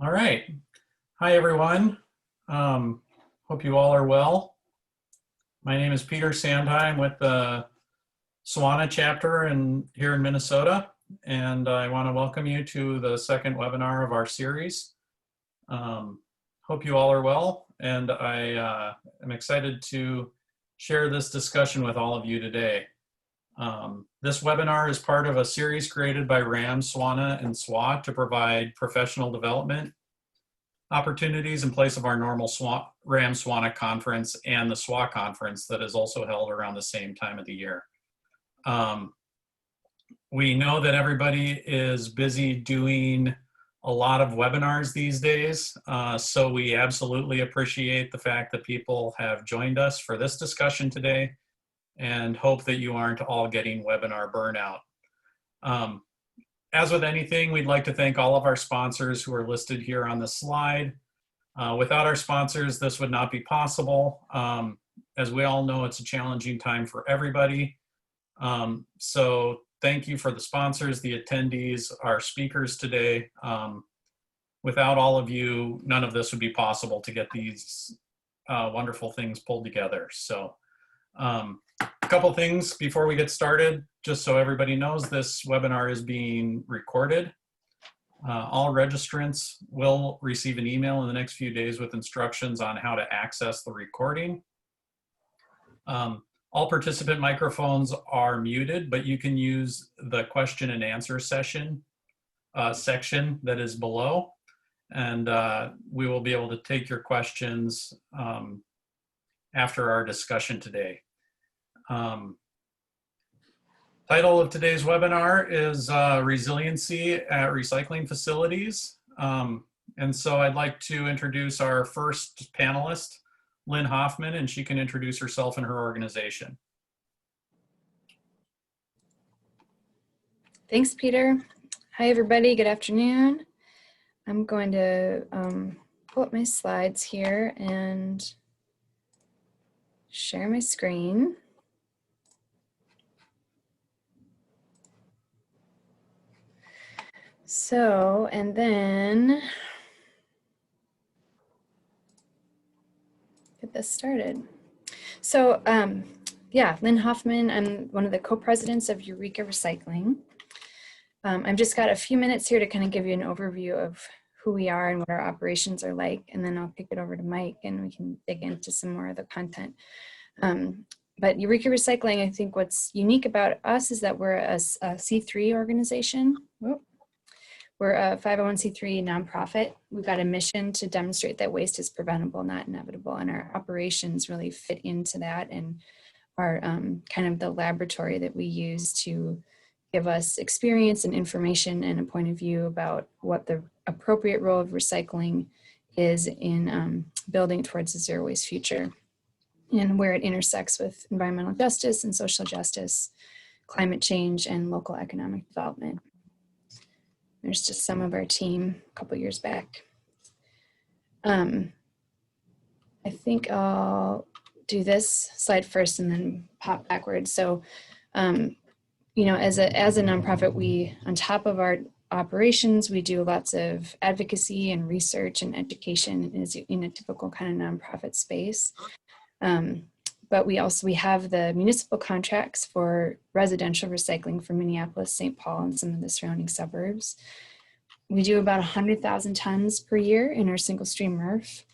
All right. Hi, everyone. Um, Hope you all are well. My name is Peter Sandheim with the SWANA chapter here in Minnesota, and I want to welcome you to the second webinar of our series. Hope you all are well, and I am excited to share this discussion with all of you today. This webinar is part of a series created by RAM, SWANA, and SWA to provide professional development opportunities in place of our normal RAM SWANA conference and the SWA conference that is also held around the same time of the year. We know that everybody is busy doing a lot of webinars these days, so we absolutely appreciate the fact that people have joined us for this discussion today and hope that you aren't all getting webinar burnout. As with anything, we'd like to thank all of our sponsors who are listed here on the slide. Without our sponsors, this would not be possible. As we all know, it's a challenging time for everybody. So thank you for the sponsors, the attendees, our speakers today. Without all of you, none of this would be possible to get these wonderful things pulled together. So a couple things before we get started, just so everybody knows, this webinar is being recorded. All registrants will receive an email in the next few days with instructions on how to access the recording. All participant microphones are muted, but you can use the question and answer section section that is below, and we will be able to take your questions after our discussion today. Title of today's webinar is Resiliency at Recycling Facilities. And so I'd like to introduce our first panelist, Lynn Hoffman, and she can introduce herself and her organization. Thanks, Peter. Hi, everybody. Good afternoon. I'm going to pull up my slides here and share my screen. So, and then get this started. So, yeah, Lynn Hoffman, I'm one of the co-presidents of Eureka Recycling. I've just got a few minutes here to kind of give you an overview of who we are and what our operations are like, and then I'll kick it over to Mike and we can dig into some more of the content. But Eureka Recycling, I think what's unique about us is that we're a C3 organization. Whoop. We're a 501c3 nonprofit. We've got a mission to demonstrate that waste is preventable, not inevitable, and our operations really fit into that and are kind of the laboratory that we use to give us experience and information and a point of view about what the appropriate role of recycling is in building towards a zero waste future and where it intersects with environmental justice and social justice, climate change, and local economic development. There's just some of our team a couple years back. I think I'll do this slide first and then pop backwards. So, you know, as a nonprofit, we, on top of our operations, we do lots of advocacy and research and education in a typical kind of nonprofit space. But we have the municipal contracts for residential recycling for Minneapolis, St. Paul, and some of the surrounding suburbs. We do about 100,000 tons per year in our single stream MRF.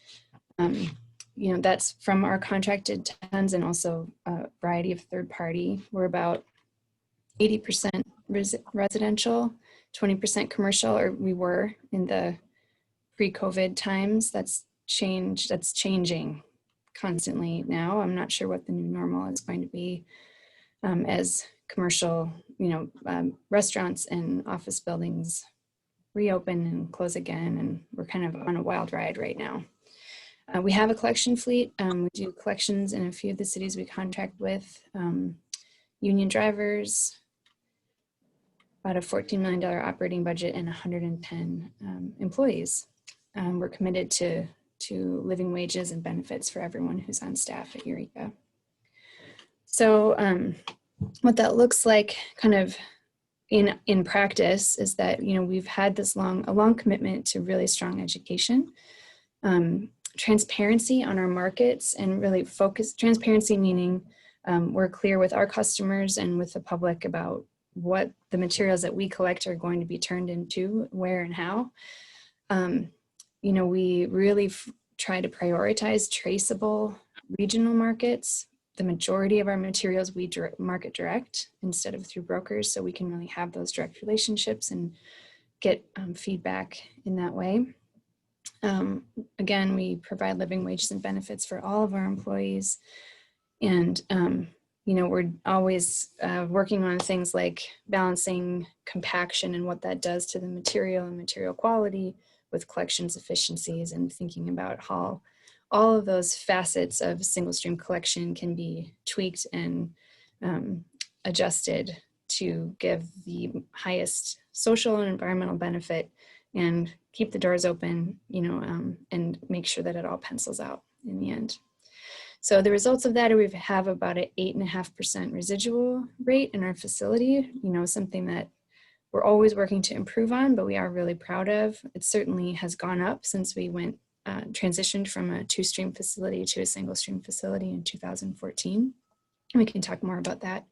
You know, that's from our contracted tons and also a variety of third party. We're about 80% residential, 20% commercial, or we were in the pre-COVID times. That's changing constantly now. I'm not sure what the new normal is going to be as commercial, you know, restaurants and office buildings reopen and close again, and we're kind of on a wild ride right now. We have a collection fleet. We do collections in a few of the cities we contract with, union drivers, about a $14 million operating budget and 110 employees. We're committed to living wages and benefits for everyone who's on staff at Eureka. So what that looks like kind of in practice is that, you know, we've had a long commitment to really strong education, transparency on our markets, and really transparency meaning we're clear with our customers and with the public about what the materials that we collect are going to be turned into, where and how. You know, we really try to prioritize traceable regional markets. The majority of our materials we market direct instead of through brokers, so we can really have those direct relationships and get feedback in that way. Again, we provide living wages and benefits for all of our employees. And, you know, we're always working on things like balancing compaction and what that does to the material and material quality with collections efficiencies, and thinking about how all of those facets of single stream collection can be tweaked and adjusted to give the highest social and environmental benefit and keep the doors open, you know, and make sure that it all pencils out in the end. So the results of that are we have about an 8.5% residual rate in our facility, you know, something that we're always working to improve on, but we are really proud of. It certainly has gone up since we transitioned from a 2-stream facility to a single stream facility in 2014. We can talk more about that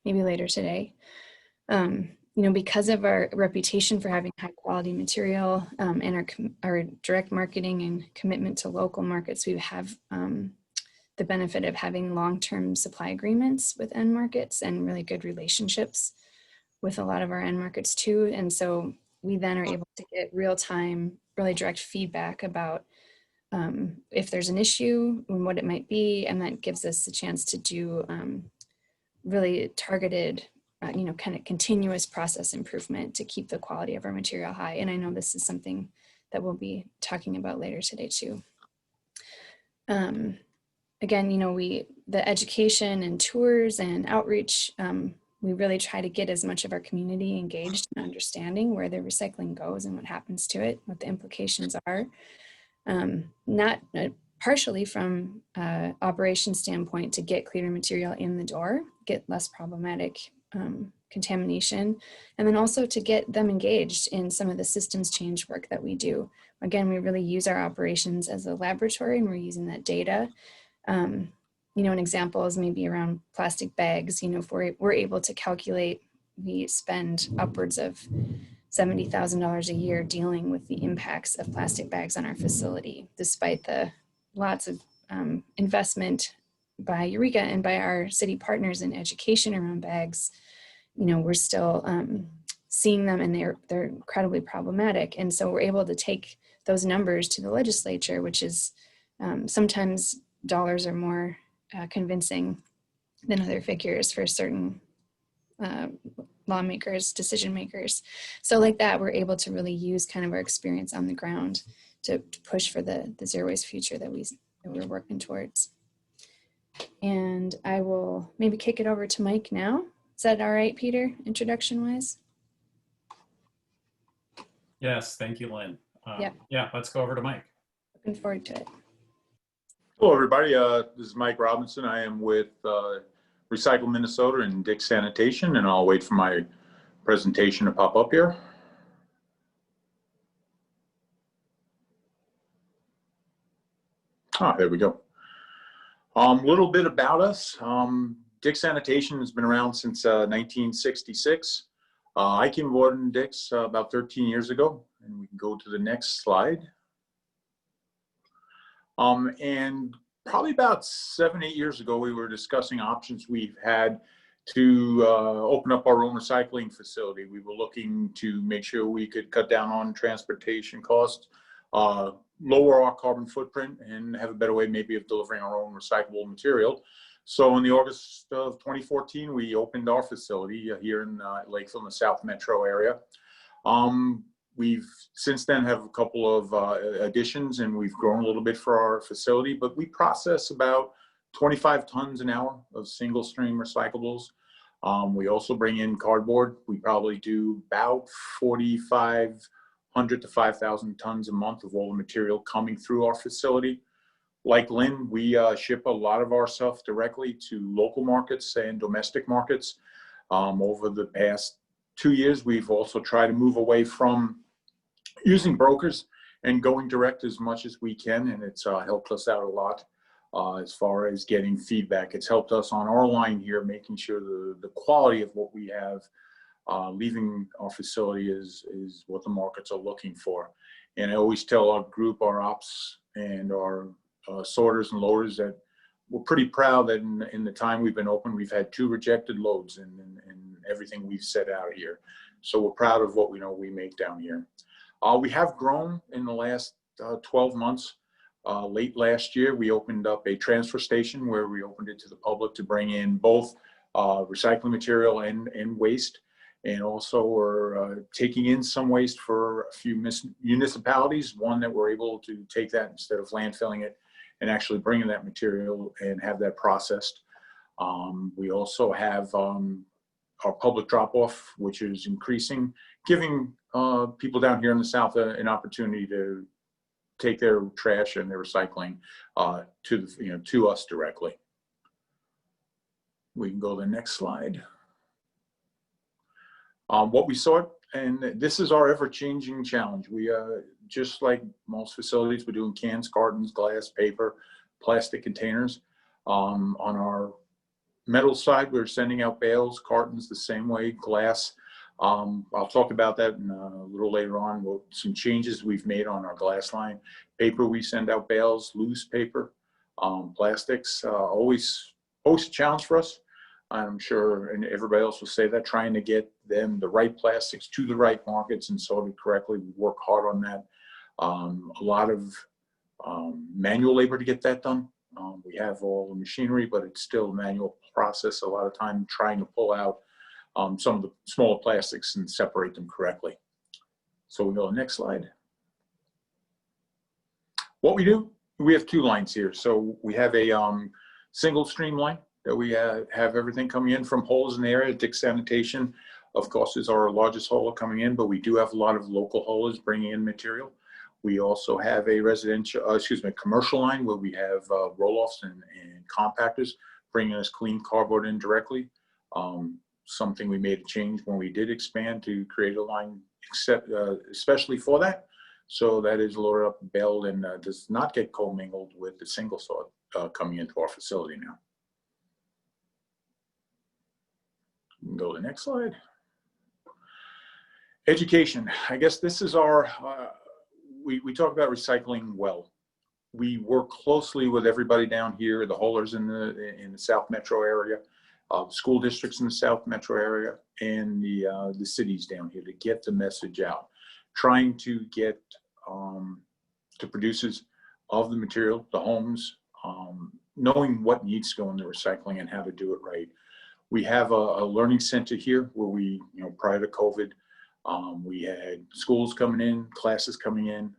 maybe later today. You know, because of our reputation for having high quality material and our direct marketing and commitment to local markets, we have the benefit of having long-term supply agreements with end markets and really good relationships with a lot of our end markets too. And so we then are able to get real-time, really direct feedback about if there's an issue and what it might be, and that gives us a chance to do really targeted, you know, kind of continuous process improvement to keep the quality of our material high. And I know this is something that we'll be talking about later today too. Again, you know, the education and tours and outreach, we really try to get as much of our community engaged in understanding where the recycling goes and what happens to it, what the implications are. Not partially from operation standpoint to get cleaner material in the door, get less problematic contamination, and then also to get them engaged in some of the systems change work that we do. Again, we really use our operations as a laboratory, and we're using that data. You know, an example is maybe around plastic bags. You know, if we're able to calculate, we spend upwards of $70,000 a year dealing with the impacts of plastic bags on our facility, despite the lots of investment by Eureka and by our city partners in education around bags. You know, we're still seeing them, and they're incredibly problematic. And so we're able to take those numbers to the legislature, which is sometimes dollars are more convincing than other figures for certain lawmakers, decision makers. So like that, we're able to really use kind of our experience on the ground to push for the zero waste future that we're working towards. And I will maybe kick it over to Mike now. Is that all right, Peter, introduction wise? Yes, thank you, Lynn. Yeah. Yeah, let's go over to Mike. Looking forward to it. Hello, everybody. This is Mike Robinson. I am with Recycle Minnesota and Dick's Sanitation, and I'll wait for my presentation to pop up here. There we go. A little bit about us. Dick's Sanitation has been around since 1966. I came aboard in Dick's about 13 years ago, and we can go to the next slide. And probably about 7-8 years ago, we were discussing options we've had to open up our own recycling facility. We were looking to make sure we could cut down on transportation costs, lower our carbon footprint, and have a better way maybe of delivering our own recyclable material. So in the August of 2014, we opened our facility here in Lakeville in the South Metro area. We've since then have a couple of additions, and we've grown a little bit for our facility, but we process about 25 tons an hour of single stream recyclables. We also bring in cardboard. We probably do about 4,500 to 5,000 tons a month of all the material coming through our facility. Like Lynn, we ship a lot of our stuff directly to local markets and domestic markets. Over the past 2 years, we've also tried to move away from using brokers and going direct as much as we can, and it's helped us out a lot as far as getting feedback. It's helped us on our line here, making sure the quality of what we have leaving our facility is what the markets are looking for. And I always tell our group, our ops and our sorters and loaders, that we're pretty proud that in the time we've been open, we've had 2 rejected loads in everything we've set out here. So we're proud of what we know we make down here. We have grown in the last 12 months. Late last year, we opened up a transfer station where we opened it to the public to bring in both recycling material and waste. And also we're taking in some waste for a few municipalities, one that we're able to take that instead of landfilling it and actually bringing that material and have that processed. We also have our public drop-off, which is increasing, giving people down here in the South an opportunity to take their trash and their recycling to us directly. We can go to the next slide. What we saw, and this is our ever-changing challenge. We, just like most facilities, we're doing cans, cartons, glass, paper, plastic containers. On our metal side, we're sending out bales, cartons the same way, glass. I'll talk about that in a little later on. Some changes we've made on our glass line. Paper, we send out bales, loose paper. Plastics, always a challenge for us. I'm sure, and everybody else will say that, trying to get them the right plastics to the right markets and sorted correctly. We work hard on that. A lot of manual labor to get that done. We have all the machinery, but it's still a manual process. A lot of time trying to pull out some of the smaller plastics and separate them correctly. So we go to the next slide. What we do, we have 2 lines here. So we have a single stream line that we have everything coming in from haulers in the area. Dick Sanitation, of course, is our largest hauler coming in, but we do have a lot of local haulers bringing in material. We also have a commercial line where we have roll-offs and compactors bringing us clean cardboard in directly. Something we made a change when we did expand to create a line especially for that. So that is loaded up, baled, and does not get commingled with the single sort coming into our facility now. We can go to the next slide. Education. I guess this is our, we talk about recycling well. We work closely with everybody down here, the haulers in the South Metro area, school districts in the South Metro area, and the cities down here to get the message out. Trying to get to producers of the material, the homes, knowing what needs to go into recycling and how to do it right. We have a learning center here where we, prior to COVID, we had schools coming in, classes coming in.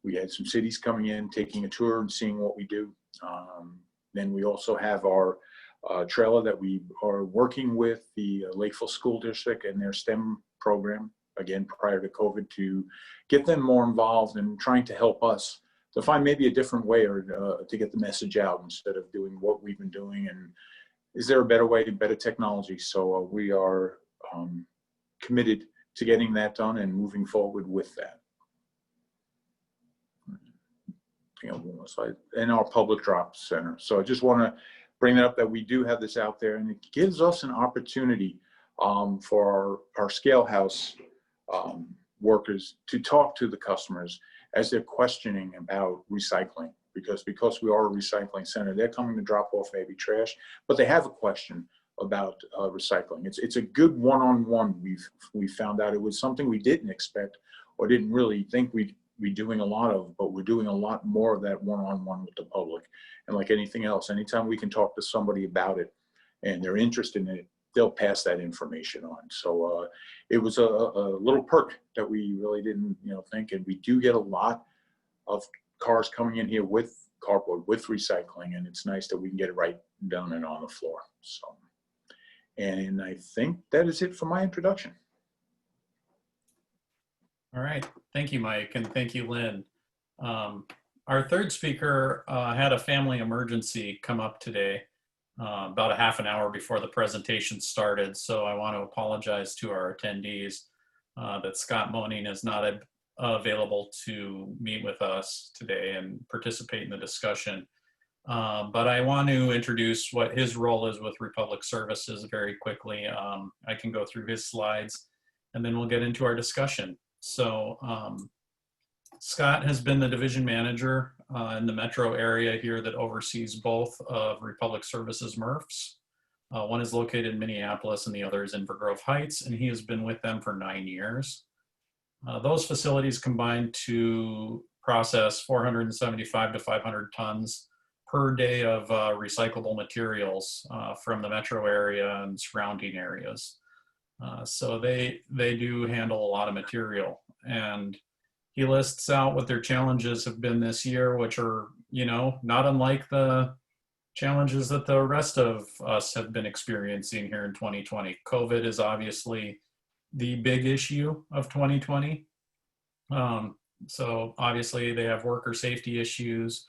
We had some cities coming in, taking a tour and seeing what we do. Then we also have our trailer that we are working with the Lakeville School District and their STEM program, again, prior to COVID, to get them more involved and trying to help us to find maybe a different way or to get the message out instead of doing what we've been doing. And is there a better way, better technology? So we are committed to getting that done and moving forward with that. And our public drop center. So I just want to bring that up, that we do have this out there, and it gives us an opportunity for our scale house workers to talk to the customers as they're questioning about recycling. Because we are a recycling center, they're coming to drop off maybe trash, but they have a question about recycling. It's a good one-on-one. We found out it was something we didn't expect or didn't really think we'd be doing a lot of, but we're doing a lot more of that one-on-one with the public. And like anything else, anytime we can talk to somebody about it and they're interested in it, they'll pass that information on. So it was a little perk that we really didn't think. And we do get a lot of cars coming in here with cardboard, with recycling, and it's nice that we can get it right down and on the floor. So, and I think that is it for my introduction. All right. Thank you, Mike, and thank you, Lynn. Our third speaker had a family emergency come up today, about a half an hour before the presentation started. So I want to apologize to our attendees that Scott Moaning is not available to meet with us today and participate in the discussion. But I want to introduce what his role is with Republic Services very quickly. I can go through his slides and then we'll get into our discussion. So Scott has been the division manager in the metro area here that oversees both of Republic Services MRFs. One is located in Minneapolis and the other is in Grove Heights, and he has been with them for 9 years. Those facilities combine to process 475 to 500 tons per day of recyclable materials from the metro area and surrounding areas. So they do handle a lot of material, and he lists out what their challenges have been this year, which are, you know, not unlike the challenges that the rest of us have been experiencing here in 2020. COVID is obviously the big issue of 2020. So obviously they have worker safety issues.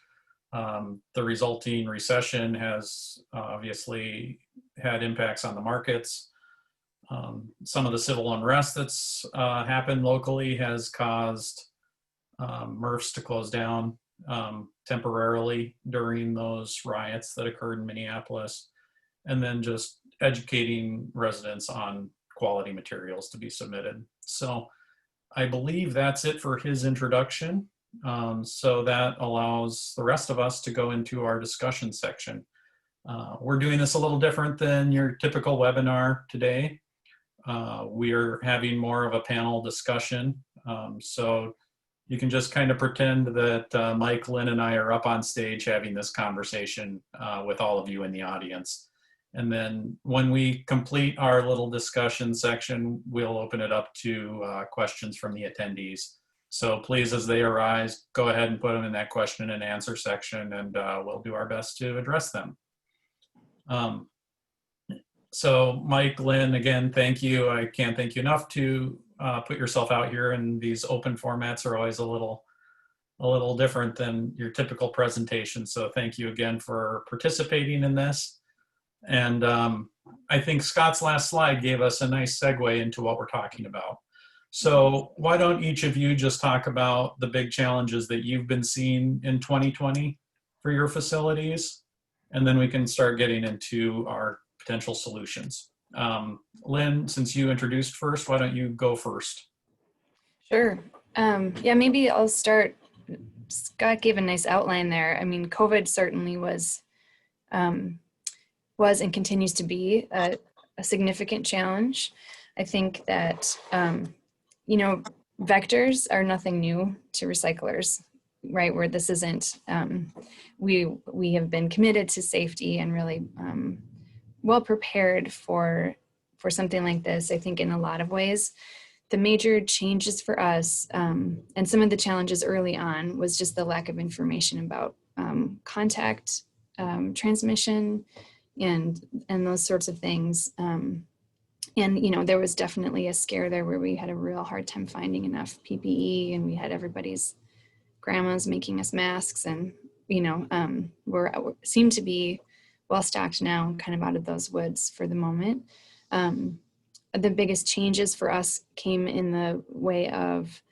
The resulting recession has obviously had impacts on the markets. Some of the civil unrest that's happened locally has caused MRFs to close down temporarily during those riots that occurred in Minneapolis, and then just educating residents on quality materials to be submitted. So I believe that's it for his introduction. So that allows the rest of us to go into our discussion section. We're doing this a little different than your typical webinar today. We're having more of a panel discussion. So you can just kind of pretend that Mike, Lynn, and I are up on stage having this conversation with all of you in the audience. And then when we complete our little discussion section, we'll open it up to questions from the attendees. So please, as they arise, go ahead and put them in that question and answer section, and we'll do our best to address them. So Mike, Lynn, again, thank you. I can't thank you enough to put yourself out here, and these open formats are always a little different than your typical presentation. So thank you again for participating in this. And I think Scott's last slide gave us a nice segue into what we're talking about. So why don't each of you just talk about the big challenges that you've been seeing in 2020 for your facilities, and then we can start getting into our potential solutions. Lynn, since you introduced first, why don't you go first? Sure. Yeah, maybe I'll start. Scott gave a nice outline there. I mean, COVID certainly was and continues to be a significant challenge. I think that, you know, vectors are nothing new to recyclers, right? Where this isn't, we have been committed to safety and really well prepared for something like this. I think in a lot of ways, the major changes for us and some of the challenges early on was just the lack of information about contact transmission and those sorts of things. And, you know, there was definitely a scare there where we had a real hard time finding enough PPE, and we had everybody's grandmas making us masks, and, you know, we're seem to be well stocked now, kind of out of those woods for the moment. The biggest changes for us came in the way of,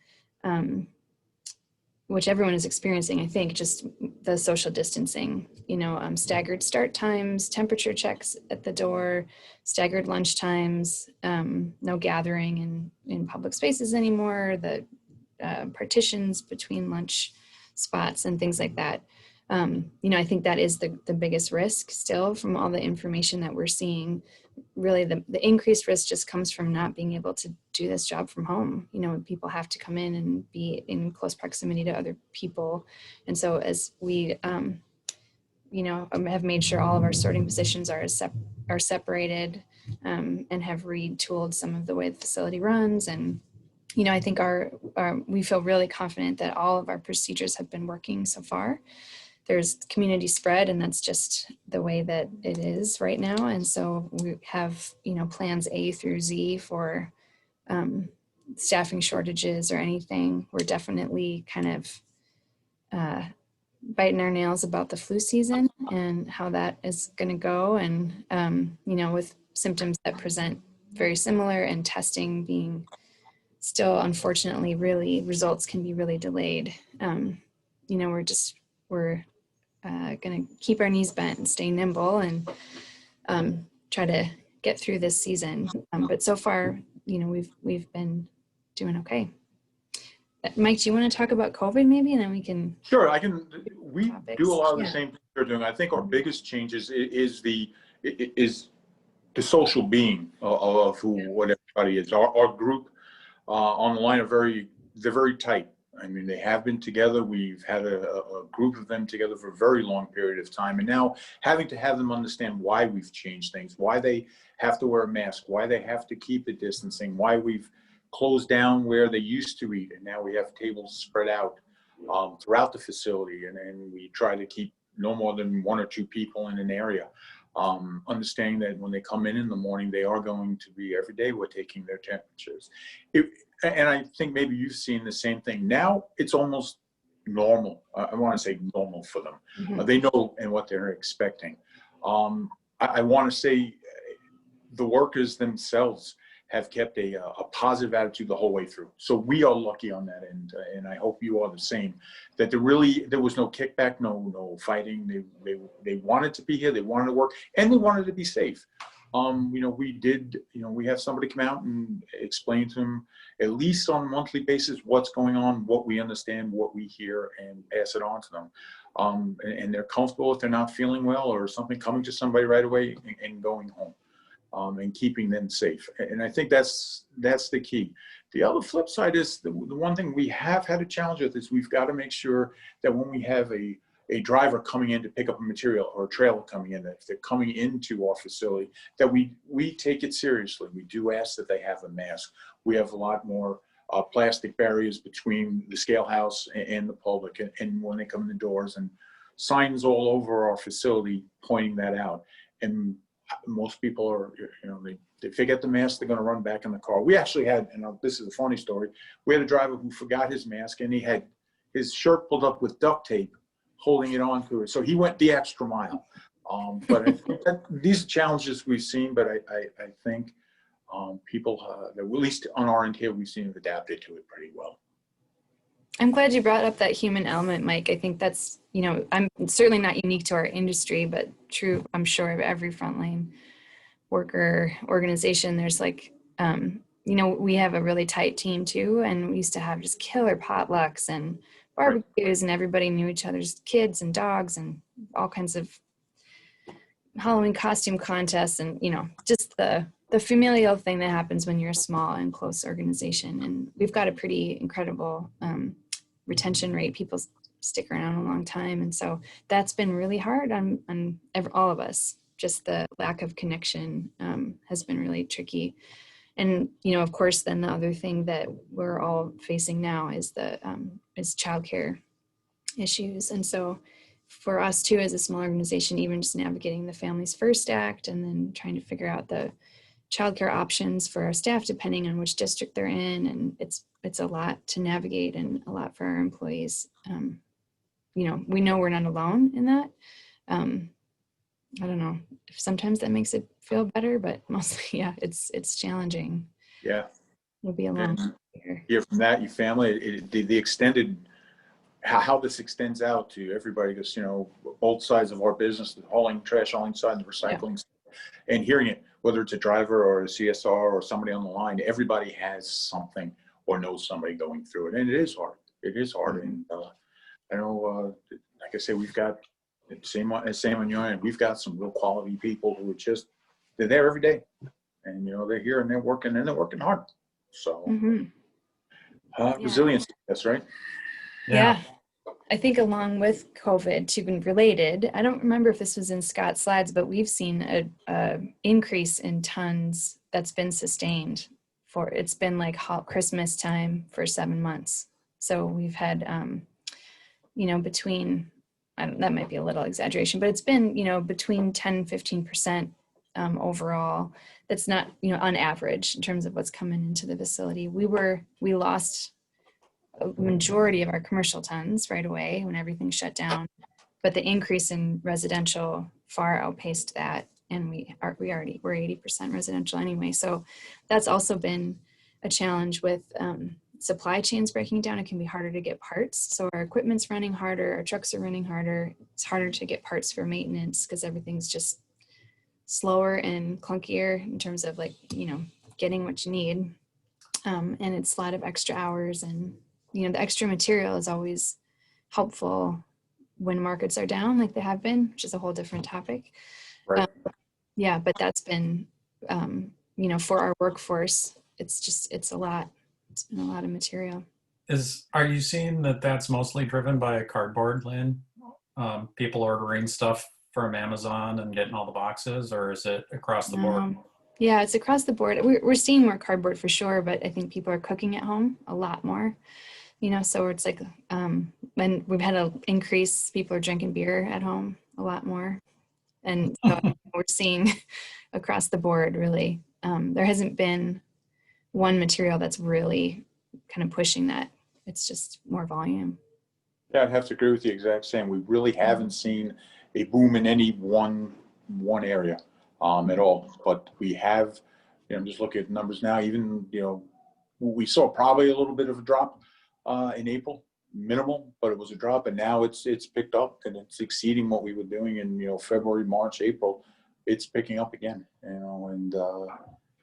which everyone is experiencing, I think, just the social distancing, you know, staggered start times, temperature checks at the door, staggered lunch times, no gathering in public spaces anymore, the partitions between lunch spots and things like that. You know, I think that is the biggest risk still from all the information that we're seeing. Really, the increased risk just comes from not being able to do this job from home. You know, people have to come in and be in close proximity to other people. And so as we, you know, have made sure all of our sorting positions are separated and have retooled some of the way the facility runs. And, you know, I think we feel really confident that all of our procedures have been working so far. There's community spread, and that's just the way that it is right now. And so we have, you know, plans A through Z for staffing shortages or anything. We're definitely kind of biting our nails about the flu season and how that is going to go. And, you know, with symptoms that present very similar and testing being still, unfortunately, really results can be really delayed. You know, we're going to keep our knees bent and stay nimble and try to get through this season. But so far, you know, we've been doing okay. Mike, do you want to talk about COVID maybe, and then we can? Sure, I can. We Topics. do a lot of the Yeah. same things you're doing. I think our biggest changes is the social being of what everybody is. Our group on the line they're very tight. I mean, they have been together. We've had a group of them together for a very long period of time. And now having to have them understand why we've changed things, why they have to wear a mask, why they have to keep the distancing, why we've closed down where they used to eat. And now we have tables spread out throughout the facility. And we try to keep no more than 1 or 2 people in an area. Understanding that when they come in the morning, they are going to be every day we're taking their temperatures. And I think maybe you've seen the same thing. Now it's almost normal. I want to say normal for them. Mhm. They know and what they're expecting. I want to say the workers themselves have kept a positive attitude the whole way through. So we are lucky on that end, and I hope you are the same. That there was no kickback, no fighting. They wanted to be here, they wanted to work, and they wanted to be safe. You know, we have somebody come out and explain to them, at least on a monthly basis, what's going on, what we understand, what we hear, and pass it on to them. And they're comfortable if they're not feeling well or something, coming to somebody right away and going home. And keeping them safe. And I think that's the key. The other flip side is the one thing we have had a challenge with is we've got to make sure that when we have a driver coming in to pick up a material or a trailer coming in, that if they're coming into our facility, that we take it seriously. We do ask that they have a mask. We have a lot more plastic barriers between the scale house and the public, and when they come in the doors, and signs all over our facility pointing that out. And most people are, you know, they forget the mask, they're going to run back in the car. We actually had, and this is a funny story, we had a driver who forgot his mask and he had his shirt pulled up with duct tape holding it onto it. So he went the extra mile. But I think these are challenges we've seen, but I think people, at least on our end here, we've seen have adapted to it pretty well. I'm glad you brought up that human element, Mike. I think that's, you know, I'm certainly not unique to our industry, but true, I'm sure, of every frontline worker organization. There's like, you know, we have a really tight team too, and we used to have just killer potlucks and barbecues, and everybody knew each other's kids and dogs and all kinds of Halloween costume contests, and, you know, just the familial thing that happens when you're a small and close organization. And we've got a pretty incredible retention rate. People stick around a long time. And so that's been really hard on all of us. Just the lack of connection has been really tricky. And, you know, of course, then the other thing that we're all facing now is is childcare issues. And so for us too, as a small organization, even just navigating the Families First Act and then trying to figure out the childcare options for our staff, depending on which district they're in. And it's a lot to navigate and a lot for our employees. You know, we know we're not alone in that. I don't know if sometimes that makes it feel better, but mostly, yeah, it's challenging. Yeah. We'll be alone here. Hear from that, your family, the extended, how this extends out to everybody, because, you know, both sides of our business, the hauling trash, hauling side, the recycling, and hearing it, whether it's a driver or a CSR or somebody on the line, everybody has something or knows somebody going through it. And it is hard. It is hard. Mm-hmm. And I know, like I say, we've got, same on your end, we've got some real quality people who are just, they're there every day. And, you know, they're here and they're working hard. So resilience, that's right. Yeah. I think along with COVID, to be related, I don't remember if this was in Scott's slides, but we've seen a increase in tons that's been sustained it's been like Christmas time for 7 months. So we've had, you know, between, that might be a little exaggeration, but it's been, you know, between 10 and 15% overall. That's not, you know, on average in terms of what's coming into the facility. We lost a majority of our commercial tons right away when everything shut down. But the increase in residential far outpaced that. And we're 80% residential anyway. So that's also been a challenge with supply chains breaking down. It can be harder to get parts. So our equipment's running harder, our trucks are running harder. It's harder to get parts for maintenance because everything's just slower and clunkier in terms of like, getting what you need. And it's a lot of extra hours, and, the extra material is always helpful when markets are down like they have been, which is a whole different topic. Right. Yeah, but that's been, for our workforce, it's a lot. It's been a lot of material. Are you seeing that that's mostly driven by cardboard, Lynn? People ordering stuff from Amazon and getting all the boxes, or is it across the board? Yeah, it's across the board. We're seeing more cardboard for sure, but I think people are cooking at home a lot more. So it's like when we've had an increase, people are drinking beer at home a lot more. And so we're seeing across the board, really, there hasn't been one material that's really kind of pushing that. It's just more volume. Yeah, I'd have to agree with the exact same. We really haven't seen a boom in any one area at all. But we have, I'm just looking at the numbers now, even, we saw probably a little bit of a drop in April, minimal, but it was a drop, and now it's picked up and it's exceeding what we were doing in February, March, April. It's picking up again, and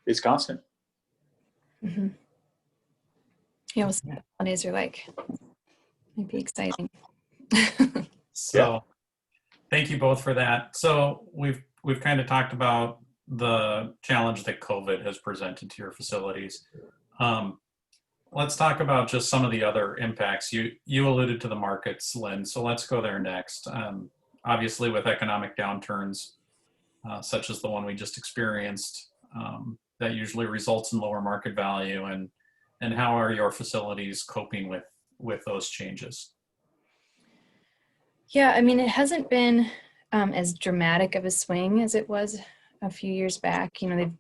it's constant. Mm-hmm. Yeah, we'll see what the holidays are like. Might be exciting. So, thank you both for that. So we've kind of talked about the challenge that COVID has presented to your facilities. Let's talk about just some of the other impacts. You alluded to the markets, Lynn, so let's go there next. Obviously, with economic downturns, such as the one we just experienced, that usually results in lower market value. And how are your facilities coping with those changes? Yeah, I mean, it hasn't been as dramatic of a swing as it was a few years back.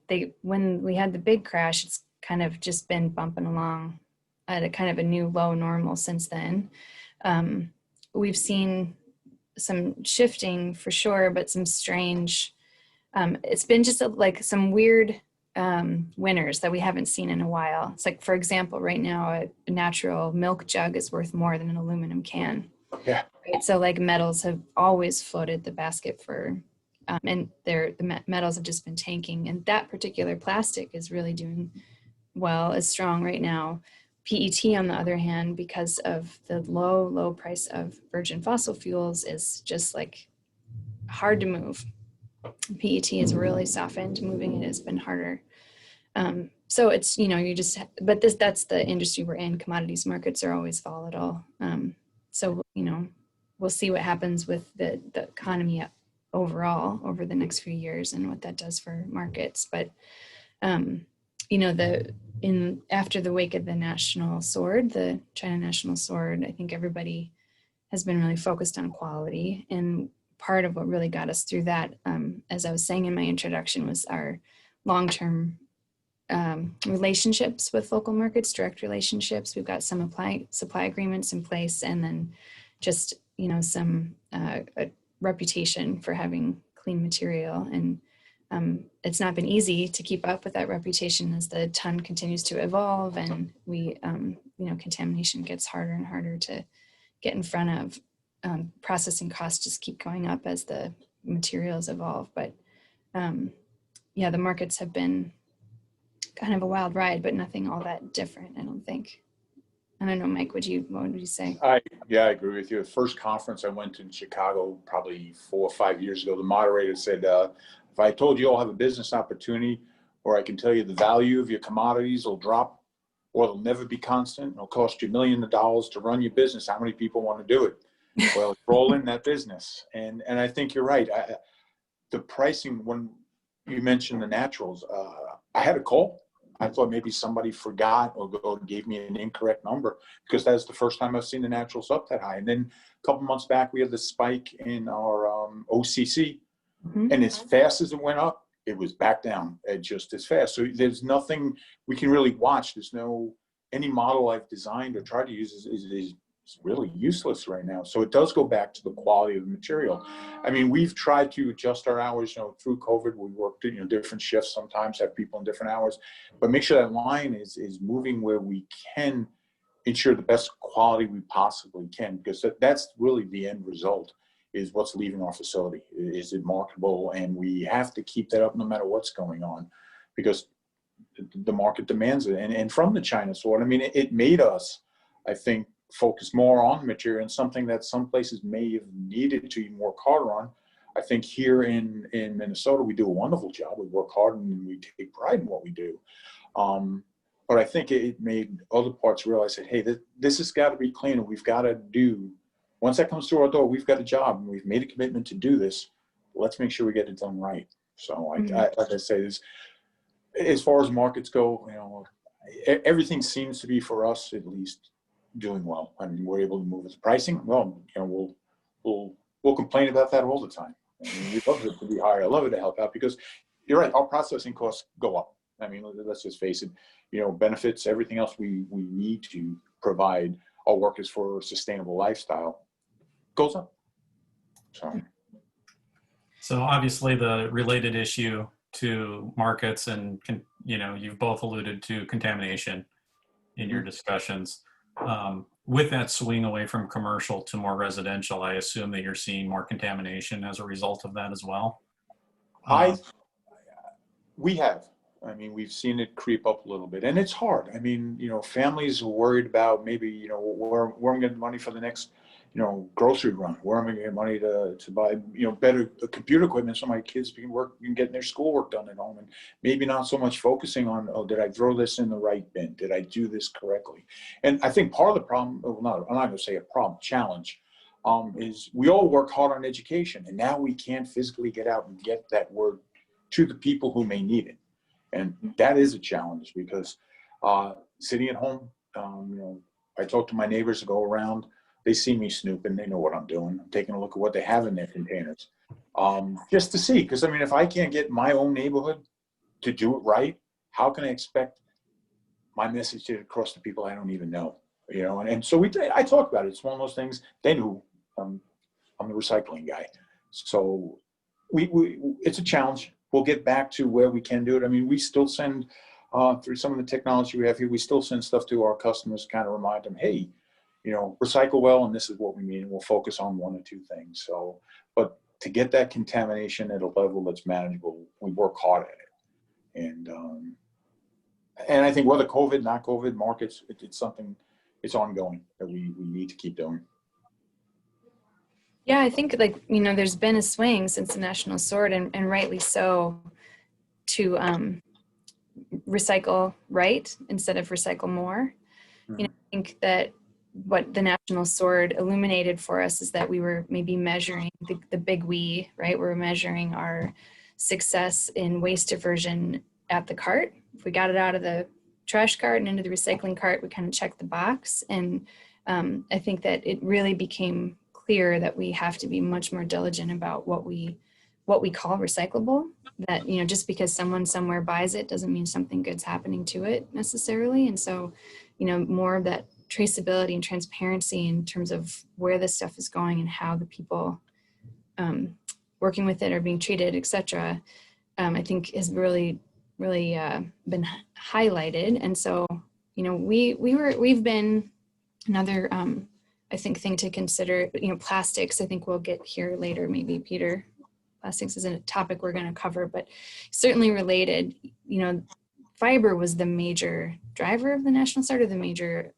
They when we had the big crash, it's kind of just been bumping along at a kind of a new low normal since then. We've seen some shifting for sure, but some strange, it's been just like some weird winners that we haven't seen in a while. It's like, for example, right now, a natural milk jug is worth more than an aluminum can. Yeah. Right? So like metals have always floated the basket for, and the metals have just been tanking. And that particular plastic is really doing well, is strong right now. PET, on the other hand, because of the low price of virgin fossil fuels, is just like hard to move. PET has really softened. Moving it has been harder. So it's, but that's the industry we're in. Commodities markets are always volatile. So, we'll see what happens with the economy overall over the next few years and what that does for markets. But, after the wake of the national sword, the China national sword, I think everybody has been really focused on quality. And part of what really got us through that, as I was saying in my introduction, was our long-term relationships with local markets, direct relationships. We've got some supply agreements in place, and then just, some a reputation for having clean material. And it's not been easy to keep up with that reputation as the ton continues to evolve, and we, contamination gets harder and harder to get in front of. Processing costs just keep going up as the materials evolve. But the markets have been kind of a wild ride, but nothing all that different, I don't think. I don't know, Mike, what would you say? I agree with you. The first conference I went to in Chicago, probably 4 or 5 years ago, the moderator said, if I told you all have a business opportunity, or I can tell you the value of your commodities will drop, or it'll never be constant, it'll cost you $millions to run your business, how many people want to do it? Well, roll in that business. And I think you're right. The pricing, when you mentioned the naturals, I had a call. I thought maybe somebody forgot or gave me an incorrect number, because that's the first time I've seen the naturals up that high. And then a couple months back, we had the spike in our OCC. Mm-hmm. And as fast as it went up, it was back down just as fast. So there's nothing we can really watch. There's no any model I've designed or tried to use is really useless right now. So it does go back to the quality of the material. I mean, we've tried to adjust our hours, through COVID. We worked, different shifts, sometimes have people in different hours, but make sure that line is moving where we can ensure the best quality we possibly can, because that's really the end result, is what's leaving our facility. Is it marketable? And we have to keep that up no matter what's going on, because the market demands it. And from the China sword, I mean, it made us, I think, focus more on the material, and something that some places may have needed to even work harder on. I think here in Minnesota, we do a wonderful job. We work hard and we take pride in what we do. But I think it made other parts realize that, hey, this has got to be clean, and we've got to do, once that comes through our door, we've got a job and we've made a commitment to do this. Let's make sure we get it done right. So like I say, this, as far as markets go, everything seems to be, for us at least, doing well. I mean, we're able to move with the pricing. Well, we'll complain about that all the time. I mean, we'd love it to be higher. I love it to help out, because you're right, our processing costs go up. I mean, let's just face it, benefits, everything else we need to provide our workers for a sustainable lifestyle goes up. So obviously the related issue to markets, and you've both alluded to contamination in your discussions. With that swing away from commercial to more residential, I assume that you're seeing more contamination as a result of that as well. We have. I mean, we've seen it creep up a little bit, and it's hard. I mean, families are worried about maybe, where am I going to get money for the next, grocery run? Where am I going to get money to buy, better computer equipment so my kids can get their schoolwork done at home, and maybe not so much focusing on, oh, did I throw this in the right bin? Did I do this correctly? And I think part of the problem, I'm not going to say a problem, challenge, is we all work hard on education, and now we can't physically get out and get that word to the people who may need it. And that is a challenge, because sitting at home, I talk to my neighbors that go around, they see me snooping, they know what I'm doing. I'm taking a look at what they have in their containers, just to see. Because, I mean, if I can't get my own neighborhood to do it right, how can I expect my message to cross to people I don't even know? And so I talk about it. It's one of those things. They knew I'm the recycling guy. So it's a challenge. We'll get back to where we can do it. I mean, we still send, through some of the technology we have here, we still send stuff to our customers, kind of remind them, hey, recycle well, and this is what we mean. And we'll focus on one or two things. So, but to get that contamination at a level that's manageable, we work hard at it. And I think whether COVID, not COVID, markets, it's something, it's ongoing that we need to keep doing. Yeah, I think there's been a swing since the National Sword, and rightly so, to recycle right instead of recycle more. I think that what the National Sword illuminated for us is that we were maybe measuring the big we, right? We're measuring our success in waste diversion at the cart. If we got it out of the trash cart and into the recycling cart, we kind of checked the box. And I think that it really became clear that we have to be much more diligent about what we call recyclable. That, just because someone somewhere buys it doesn't mean something good's happening to it necessarily. And so, more of that traceability and transparency in terms of where this stuff is going and how the people working with it are being treated, et cetera, I think has really been highlighted. And so, we've been another, I think, thing to consider, plastics. I think we'll get here later, maybe, Peter. Plastics isn't a topic we're going to cover, but certainly related. Fiber was the major driver of the National Sword, or the major,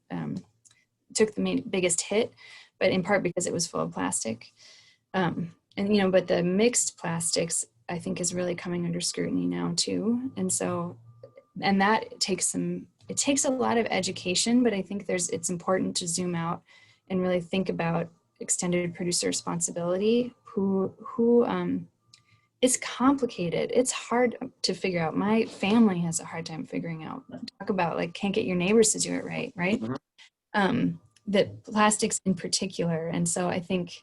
took the biggest hit, but in part because it was full of plastic. But the mixed plastics, I think, is really coming under scrutiny now too. And so, and that takes a lot of education, but I think it's important to zoom out and really think about extended producer responsibility, it's complicated. It's hard to figure out. My family has a hard time figuring out. Talk about can't get your neighbors to do it right? Mm-hmm. That plastics in particular. And so I think,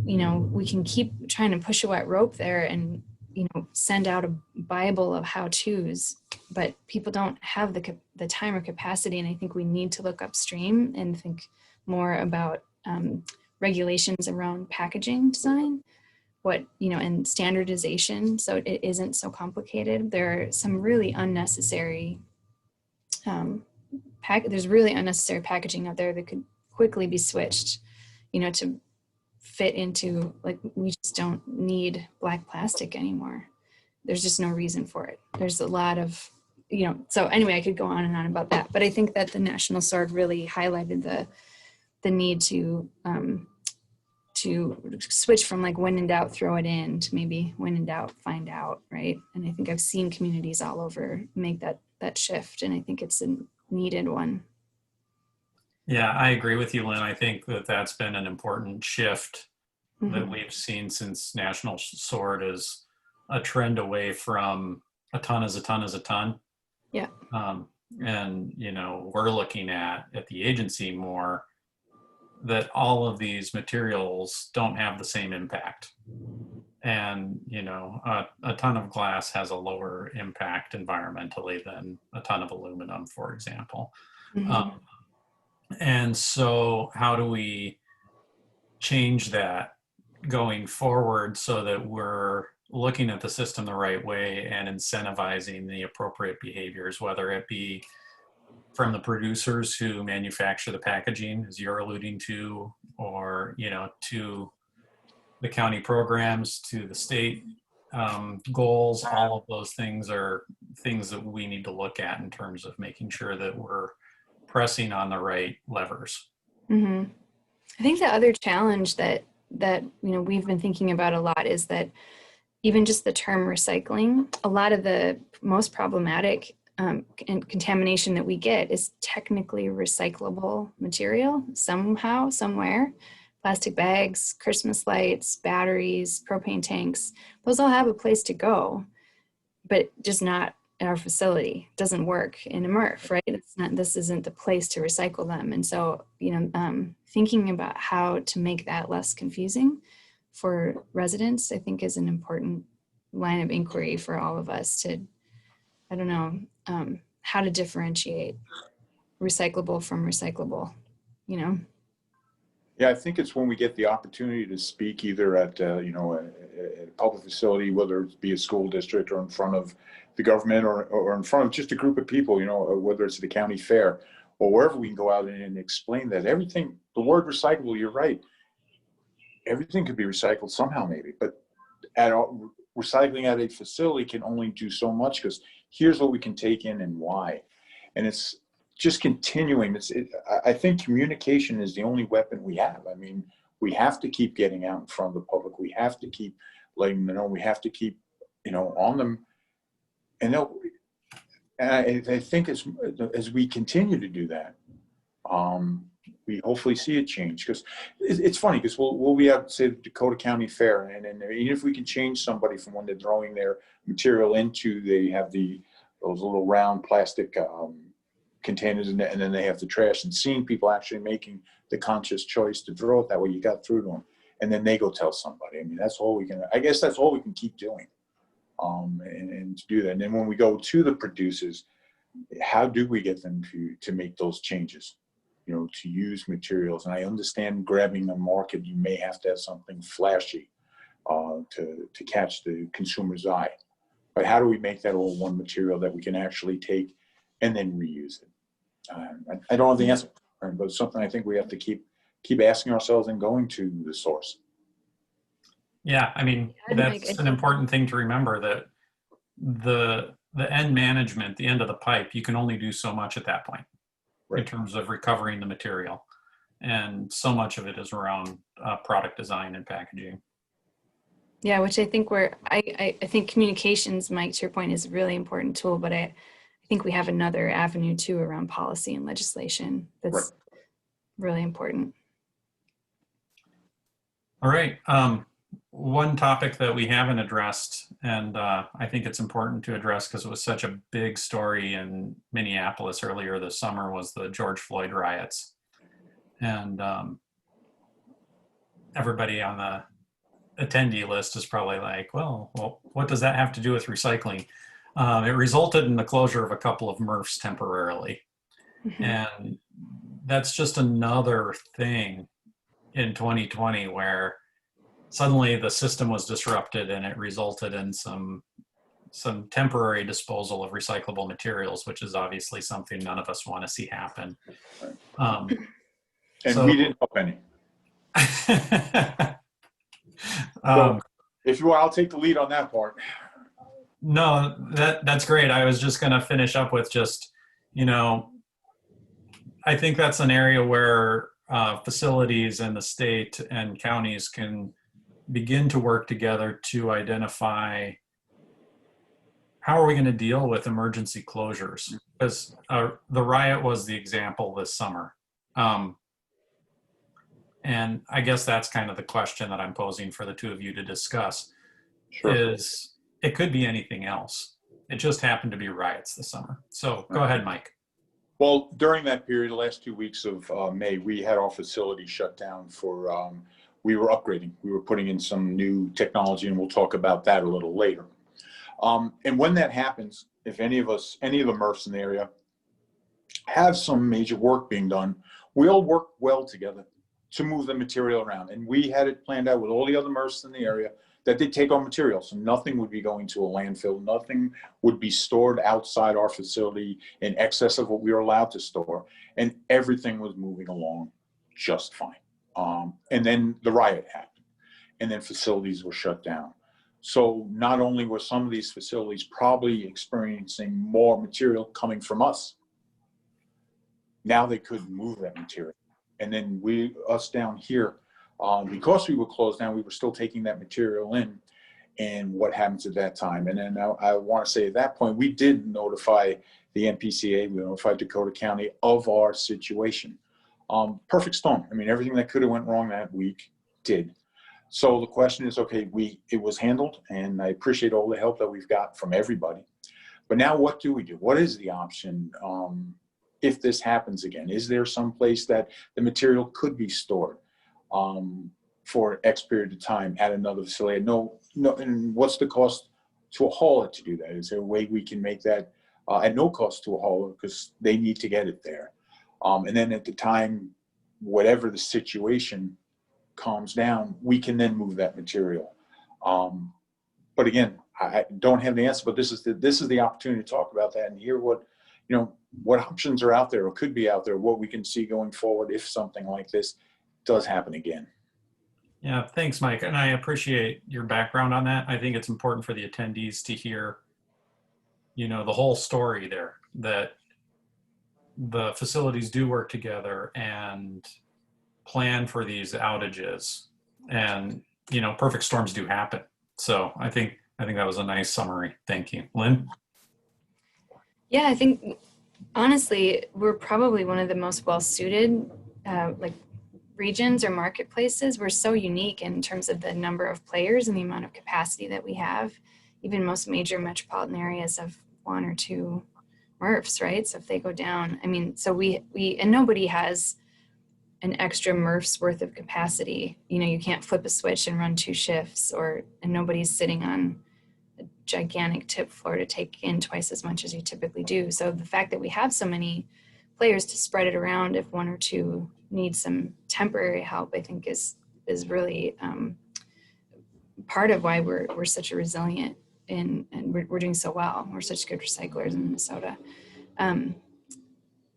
we can keep trying to push a wet rope there and send out a Bible of how-tos, but people don't have the time or capacity. And I think we need to look upstream and think more about regulations around packaging design, and standardization, so it isn't so complicated. There are some really unnecessary there's really unnecessary packaging out there that could quickly be switched, to fit into, like, we just don't need black plastic anymore. There's just no reason for it. There's a lot of, so anyway, I could go on and on about that, but I think that the National Sword really highlighted the need to switch from, like, when in doubt, throw it in, to maybe when in doubt, find out, right? And I think I've seen communities all over make that shift, and I think it's a needed one. Yeah, I agree with you, Lynn. I think that that's been an important shift that Mhm. we've seen since National Sword, is a trend away from a ton is a ton is a ton. Yeah. And, we're looking at the agency more that all of these materials don't have the same impact. And, a ton of glass has a lower impact environmentally than a ton of aluminum, for example. Mhm. And so how do we change that going forward so that we're looking at the system the right way and incentivizing the appropriate behaviors, whether it be from the producers who manufacture the packaging, as you're alluding to, or, to the county programs, to the state goals. All of those things are things that we need to look at in terms of making sure that we're pressing on the right levers. Mhm. I think the other challenge that we've been thinking about a lot is that even just the term recycling, a lot of the most problematic contamination that we get is technically recyclable material somehow, somewhere. Plastic bags, Christmas lights, batteries, propane tanks, those all have a place to go, but just not in our facility. It doesn't work in a MRF, right? This isn't the place to recycle them. And so, thinking about how to make that less confusing for residents, I think, is an important line of inquiry for all of us to, I don't know, how to differentiate recyclable from recyclable, Yeah, I think it's when we get the opportunity to speak either at, a public facility, whether it be a school district or in front of the government or in front of just a group of people, whether it's the county fair or wherever, we can go out and explain that everything, the word recyclable, you're right. Everything could be recycled somehow maybe, but recycling at a facility can only do so much, because here's what we can take in and why. And it's just continuing. I think communication is the only weapon we have. I mean, we have to keep getting out in front of the public. We have to keep letting them know. We have to keep, on them. And I think as we continue to do that, we hopefully see a change. Because it's funny, because we'll be at, say, the Dakota County Fair, and even if we can change somebody from when they're throwing their material into, they have those little round plastic containers, and then they have the trash, and seeing people actually making the conscious choice to throw it that way, you got through to them, and then they go tell somebody. I mean, that's all we can keep doing, and to do that. And then when we go to the producers, how do we get them to make those changes, to use materials? And I understand grabbing the market, you may have to have something flashy to catch the consumer's eye, but how do we make that all one material that we can actually take and then reuse it? I don't have the answer, but it's something I think we have to keep asking ourselves and going to the source. Yeah, I mean, that's an important thing to remember, that the end management, the end of the pipe, you can only do so much at that point, right, in terms of recovering the material. And so much of it is around product design and packaging. Yeah, which I think I think communications, Mike, to your point, is a really important tool, but I think we have another avenue too around policy and legislation that's really important. All right. One topic that we haven't addressed, and I think it's important to address because it was such a big story in Minneapolis earlier this summer, was the George Floyd riots. And everybody on the attendee list is probably like, well, what does that have to do with recycling? It resulted in the closure of a couple of MRFs temporarily. Mhm. And that's just another thing in 2020 where suddenly the system was disrupted and it resulted in some temporary disposal of recyclable materials, which is obviously something none of us want to see happen. And we didn't help any. So if you want, I'll take the lead on that part. No, that's great. I was just going to finish up with just, I think that's an area where facilities and the state and counties can begin to work together to identify how are we going to deal with emergency closures? Because the riot was the example this summer. And I guess that's kind of the question that I'm posing for the two of you to discuss. Sure. Is it could be anything else. It just happened to be riots this summer. So go ahead, Mike. Well, during that period, the last 2 weeks of May, we had our facility shut down for, we were upgrading. We were putting in some new technology, and we'll talk about that a little later. And when that happens, if any of the MRFs in the area have some major work being done, we all work well together to move the material around. And we had it planned out with all the other MRFs in the area that they take our material. So nothing would be going to a landfill. Nothing would be stored outside our facility in excess of what we were allowed to store. And everything was moving along just fine. And then the riot happened, and then facilities were shut down. So not only were some of these facilities probably experiencing more material coming from us, now they couldn't move that material. And then us down here, because we were closed down, we were still taking that material in. And what happens at that time? And then I want to say at that point, we did notify the MPCA, we notified Dakota County of our situation. Perfect storm. I mean, everything that could have went wrong that week did. So the question is, okay, it was handled, and I appreciate all the help that we've got from everybody. But now what do we do? What is the option if this happens again? Is there some place that the material could be stored for X period of time at another facility? No, and what's the cost to a hauler to do that? Is there a way we can make that at no cost to a hauler because they need to get it there? And then at the time, whatever the situation calms down, we can then move that material. But again, I don't have the answer, but this is the opportunity to talk about that and hear what options are out there or could be out there, what we can see going forward if something like this does happen again. Yeah, thanks, Mike. And I appreciate your background on that. I think it's important for the attendees to hear, the whole story there, that the facilities do work together and plan for these outages, and perfect storms do happen. So I think that was a nice summary. Thank you. Lynn? Yeah, I think honestly, we're probably one of the most well-suited regions or marketplaces. We're so unique in terms of the number of players and the amount of capacity that we have. Even most major metropolitan areas have 1 or 2 MRFs, right? So if they go down, so we and nobody has an extra MRF's worth of capacity. You can't flip a switch and run 2 shifts, and nobody's sitting on a gigantic tip floor to take in twice as much as you typically do. So the fact that we have so many players to spread it around if 1 or 2 need some temporary help, I think is really part of why we're such a resilient and we're doing so well. We're such good recyclers in Minnesota. And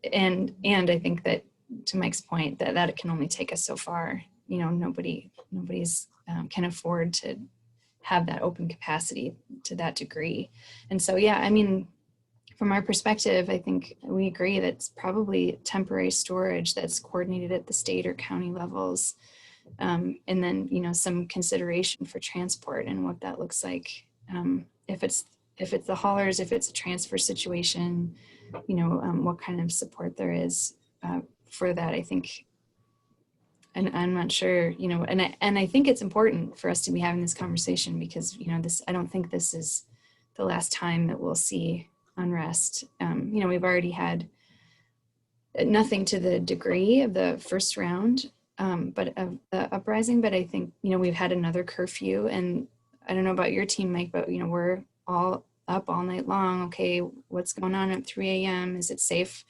I think that, to Mike's point, that it can only take us so far. Nobody's can afford to have that open capacity to that degree. And so, yeah, from our perspective, I think we agree that it's probably temporary storage that's coordinated at the state or county levels. And then, some consideration for transport and what that looks like. If it's the haulers, if it's a transfer situation, what kind of support there is for that, I think. And I'm not sure, and I think it's important for us to be having this conversation because, I don't think this is the last time that we'll see unrest. We've already had nothing to the degree of the first round but of the uprising. But I think, you know, we've had another curfew, and I don't know about your team, Mike, but, you know, we're all up all night long. Okay, what's going on at 3 a.m.? Is it safe?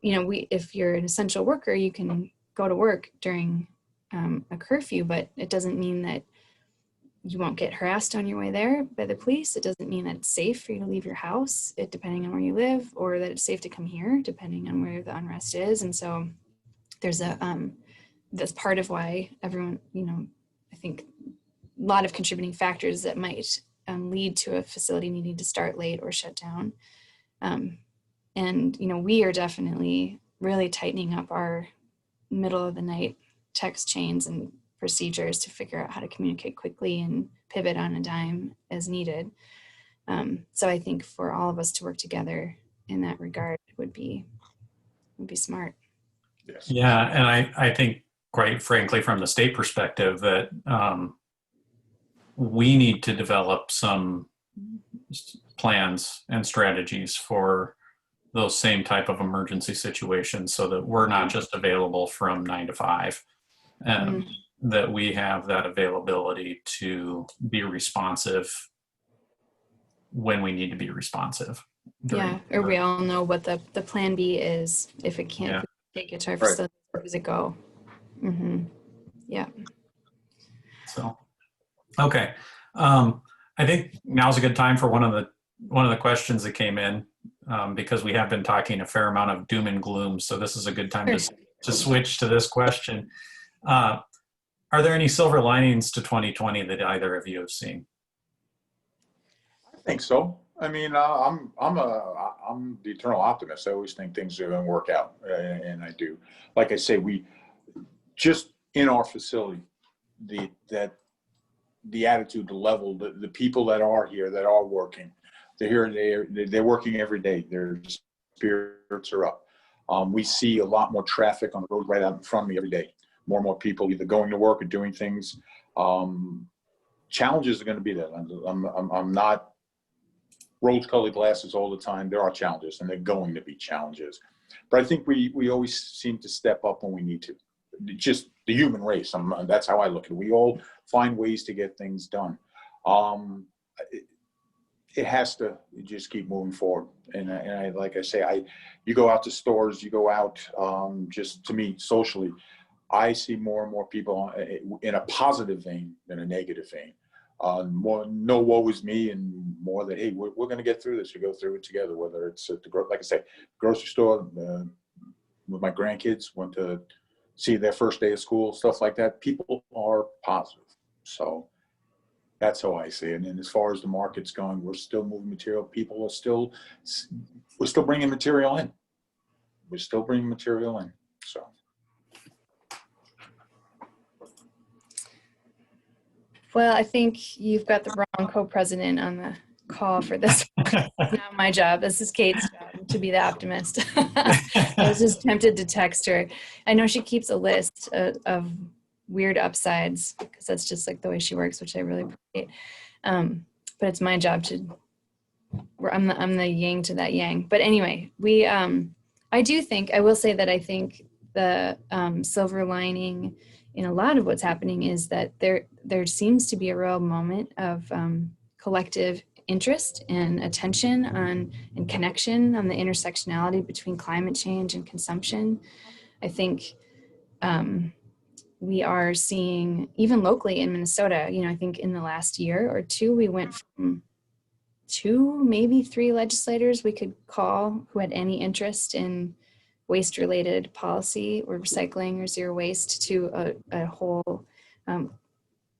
You know, if you're an essential worker, you can go to work during a curfew, but it doesn't mean that you won't get harassed on your way there by the police. It doesn't mean that it's safe for you to leave your house, depending on where you live, or that it's safe to come here, depending on where the unrest is. And so there's that's part of why everyone, you know, I think a lot of contributing factors that might lead to a facility needing to start late or shut down. And, you know, we are definitely really tightening up our middle of the night text chains and procedures to figure out how to communicate quickly and pivot on a dime as needed. So I think for all of us to work together in that regard would be smart. Yes. Yeah, and I think, quite frankly, from the state perspective, that we need to develop some plans and strategies for those same type of emergency situations, so that we're not just available from 9 to 5, and that we have that availability to be responsive when we need to be responsive. Yeah, or we all know what the plan B is if it can't take it to our facility. Where does it go? Yeah. So, okay. I think now's a good time for one of the questions that came in, because we have been talking a fair amount of doom and gloom. So this is a good time to switch to this question. Are there any silver linings to 2020 that either of you have seen? I think so. I mean, I'm the eternal optimist. I always think things are going to work out, and I do. Like I say, we just in our facility, the attitude, the level, the people that are here, that are working, they're here. They're working every day. Their spirits are up. We see a lot more traffic on the road right out in front of me every day. More and more people either going to work or doing things. Challenges are going to be there. I'm not rose-colored glasses all the time. There are challenges, and they're going to be challenges. But I think we always seem to step up when we need to. Just the human race. That's how I look at it. We all find ways to get things done. It has to just keep moving forward. And I like I say, you go out to stores, you go out just to meet socially. I see more and more people in a positive vein than a negative vein. More no woe is me, and more that, hey, we're going to get through this. We go through it together, whether it's at like I say, grocery store, with my grandkids, went to see their first day of school, stuff like that. People are positive. So that's how I see it. And as far as the market's going, we're still moving material. We're still bringing material in. We're still bringing material in. So. Well, I think you've got the wrong co-president on the call for this. It's not my job. This is Kate's job to be the optimist. I was just tempted to text her. I know she keeps a list of weird upsides, because that's just like the way she works, which I really appreciate. But it's my job I'm the yang to that yang. But anyway, I will say that I think the silver lining in a lot of what's happening is that there seems to be a real moment of collective interest and attention and connection on the intersectionality between climate change and consumption. I think we are seeing, even locally in Minnesota, I think in the last year or two, we went from 2, maybe 3 legislators we could call who had any interest in waste-related policy or recycling or zero waste to a whole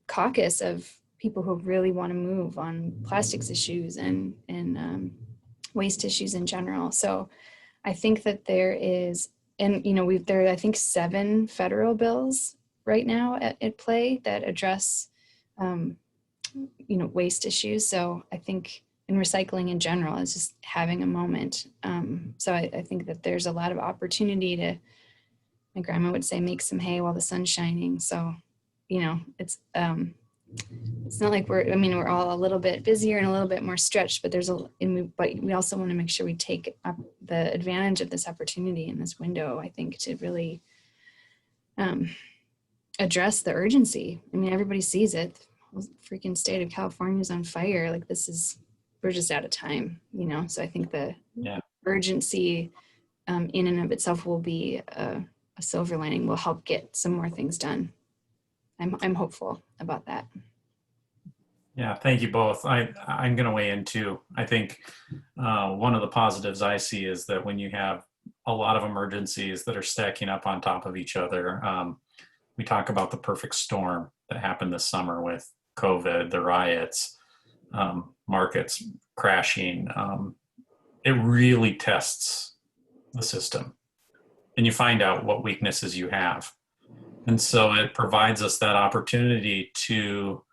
caucus of people who really want to move on plastics issues and waste issues in general. So I think that there is, and there are, I think, 7 federal bills right now at play that address waste issues. So I think in recycling in general is just having a moment. So I think that there's a lot of opportunity to, my grandma would say, make some hay while the sun's shining. So, it's not like we're all a little bit busier and a little bit more stretched, but but we also want to make sure we take up the advantage of this opportunity in this window, I think, to really address the urgency. I mean, everybody sees it. The freaking state of California is on fire. Like we're just out of time, you know? So I think the urgency in and of itself will be a silver lining, will help get some more things done. I'm hopeful about that. Yeah, thank you both. I'm going to weigh in too. I think one of the positives I see is that when you have a lot of emergencies that are stacking up on top of each other, we talk about the perfect storm that happened this summer with COVID, the riots, markets crashing. It really tests the system, and you find out what weaknesses you have. And so it provides us that opportunity to,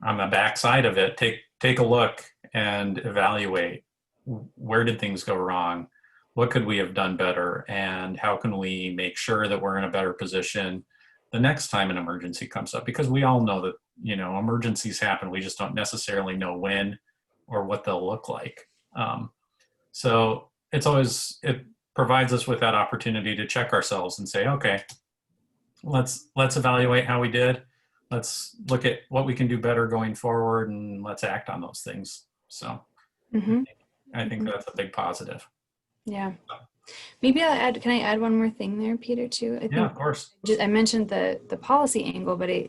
on the backside of it, take a look and evaluate, where did things go wrong? What could we have done better? And how can we make sure that we're in a better position the next time an emergency comes up? Because we all know that, you know, emergencies happen. We just don't necessarily know when or what they'll look like. So it provides us with that opportunity to check ourselves and say, okay, let's evaluate how we did. Let's look at what we can do better going forward, and let's act on those things. So I think that's a big positive. Yeah. Maybe I'll add, can I add one more thing there, Peter, too? I think Yeah, of course. I mentioned the policy angle, but I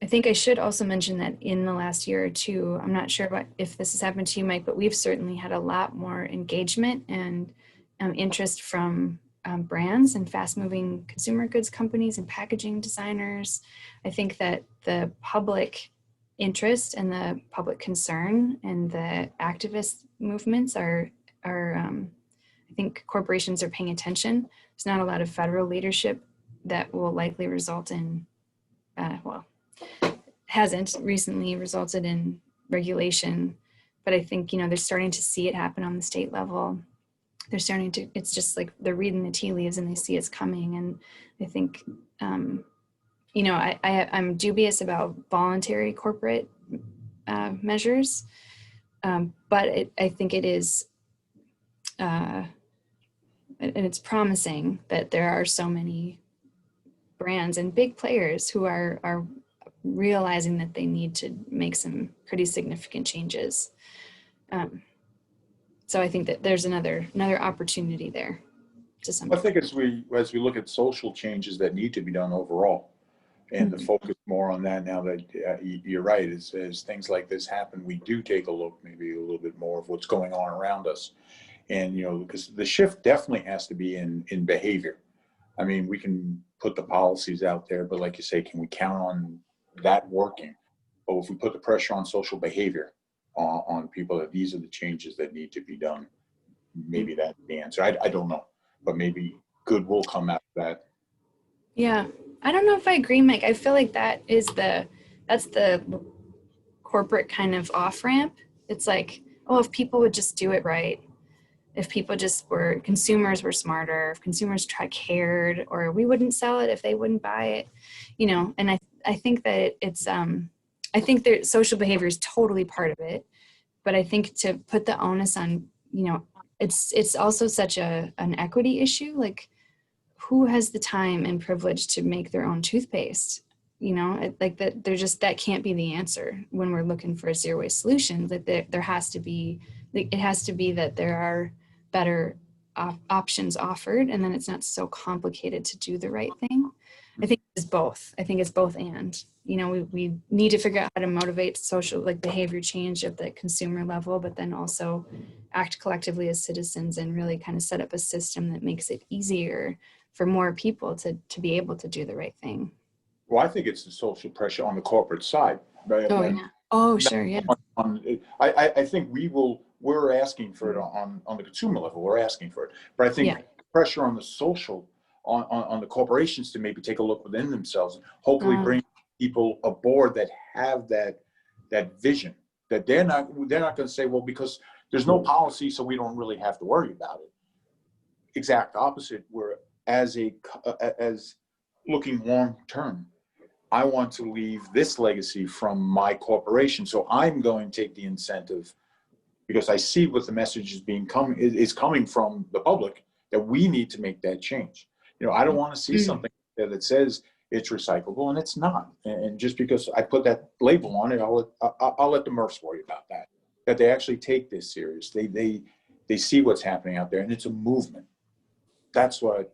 think I should also mention that in the last year or two, I'm not sure if this has happened to you, Mike, but we've certainly had a lot more engagement and interest from brands and fast-moving consumer goods companies and packaging designers. I think that the public interest and the public concern and the activist movements are I think corporations are paying attention. There's not a lot of federal leadership that will likely result in, hasn't recently resulted in regulation, but I think, you know, they're starting to see it happen on the state level. They're starting to, it's just like they're reading the tea leaves and they see it's coming. And I think, you know, I'm dubious about voluntary corporate measures, but I think it is, and it's promising that there are so many brands and big players who are realizing that they need to make some pretty significant changes. So I think that there's another opportunity there to some I think as we look at social changes that need to be done overall, and the focus more on that now that you're right, as things like this happen, we do take a look, maybe a little bit more of what's going on around us. And, you know, because the shift definitely has to be in behavior. I mean, we can put the policies out there, but like you say, can we count on that working? But if we put the pressure on social behavior, on people, that these are the changes that need to be done, maybe that's the answer. I don't know, but maybe good will come out of that. Yeah, I don't know if I agree, Mike. I feel like that's the corporate kind of off ramp. It's like, oh, if people would just do it right, if people consumers were smarter, if consumers cared, or we wouldn't sell it if they wouldn't buy it, you know. And I think that it's I think that social behavior is totally part of it, but I think to put the onus on, you know, it's also such an equity issue. Like, who has the time and privilege to make their own toothpaste? You know, like that can't be the answer when we're looking for a zero waste solution. That there has to be, it has to be that there are better options offered, and then it's not so complicated to do the right thing. I think it's both. I think it's both and. You know, we need to figure out how to motivate social, like, behavior change at the consumer level, but then also act collectively as citizens and really kind of set up a system that makes it easier for more people to be able to do the right thing. Well, I think it's the social pressure on the corporate side. Right? Oh, yeah. Oh, sure. Yeah. I think we're asking for it on the consumer level. We're asking for it, but I think pressure on the social, on the corporations to maybe take a look within themselves, and hopefully bring people aboard that have that vision, that they're not going to say, well, because there's no policy, so we don't really have to worry about it. Exact opposite. We're as looking long term. I want to leave this legacy from my corporation, so I'm going to take the incentive, because I see what the message is coming from the public, that we need to make that change. You know, I don't want to see something that says it's recyclable, and it's not. And just because I put that label on it, I'll let the MRFs worry about that. That they actually take this serious. They see what's happening out there, and it's a movement. That's what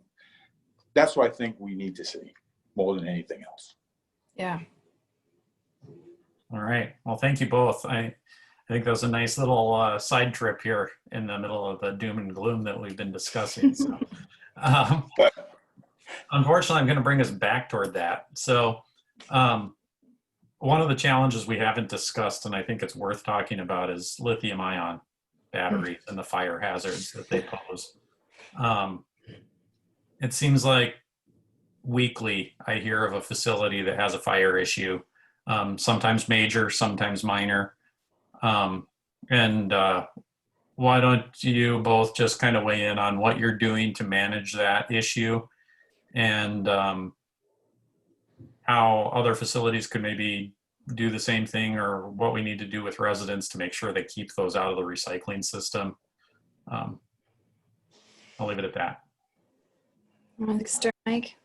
I think we need to see more than anything else. Yeah. All right. Well, thank you both. I think that was a nice little side trip here in the middle of the doom and gloom that we've been discussing. So, unfortunately, I'm going to bring us back toward that. So, one of the challenges we haven't discussed, and I think it's worth talking about, is lithium-ion batteries and the fire hazards that they pose. It seems like weekly I hear of a facility that has a fire issue, sometimes major, sometimes minor. Why don't you both just kind of weigh in on what you're doing to manage that issue, and how other facilities could maybe do the same thing, or what we need to do with residents to make sure they keep those out of the recycling system. I'll leave it at that. Want to start, Mike?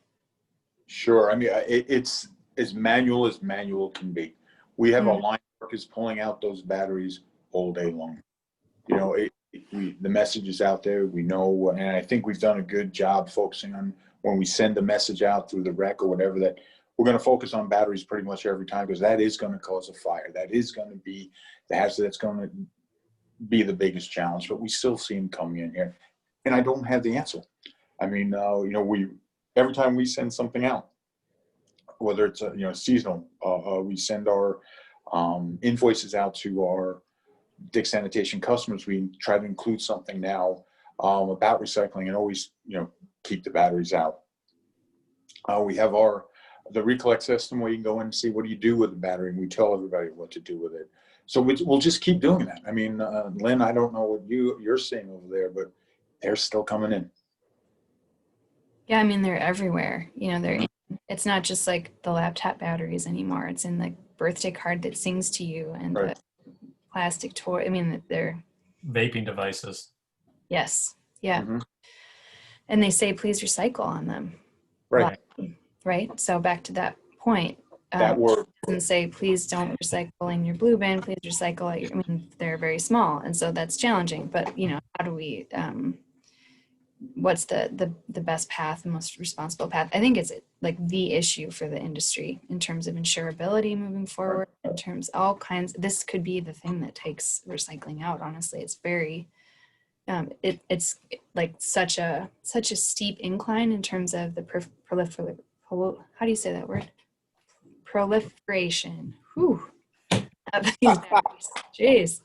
Sure. I mean, it's as manual can be. We have our line workers pulling out those batteries all day long. You know, the message is out there. We know, and I think we've done a good job focusing on when we send the message out through the rec or whatever, that we're going to focus on batteries pretty much every time, because that is going to cause a fire. That is going to be the hazard that's going to be the biggest challenge. But we still see them coming in here, and I don't have the answer. I mean, you know, every time we send something out, whether it's seasonal, we send our invoices out to our Dick Sanitation customers. We try to include something now about recycling, and always keep the batteries out. We have the recollect system where you can go in and see what do you do with the battery, and we tell everybody what to do with it. So we'll just keep doing that. I mean, Lynn, I don't know what you're seeing over there, but they're still coming in. Yeah, I mean, they're everywhere. It's not just like the laptop batteries anymore. It's in the birthday card that sings to you, and Right. the plastic toy. I mean, they're Vaping devices. yes, yeah. Mhm. And they say please recycle on them. Right. Right. So back to that point. That word. It doesn't say please don't recycle in your blue bin. Please recycle at your. I mean, they're very small, and so that's challenging. But how do we? What's the best path, the most responsible path? I think it's like the issue for the industry in terms of insurability moving forward, in terms all kinds. This could be the thing that takes recycling out. Honestly, it's very it's like such a steep incline in terms of the how do you say that word? Proliferation. Whew. Of these batteries. Jeez.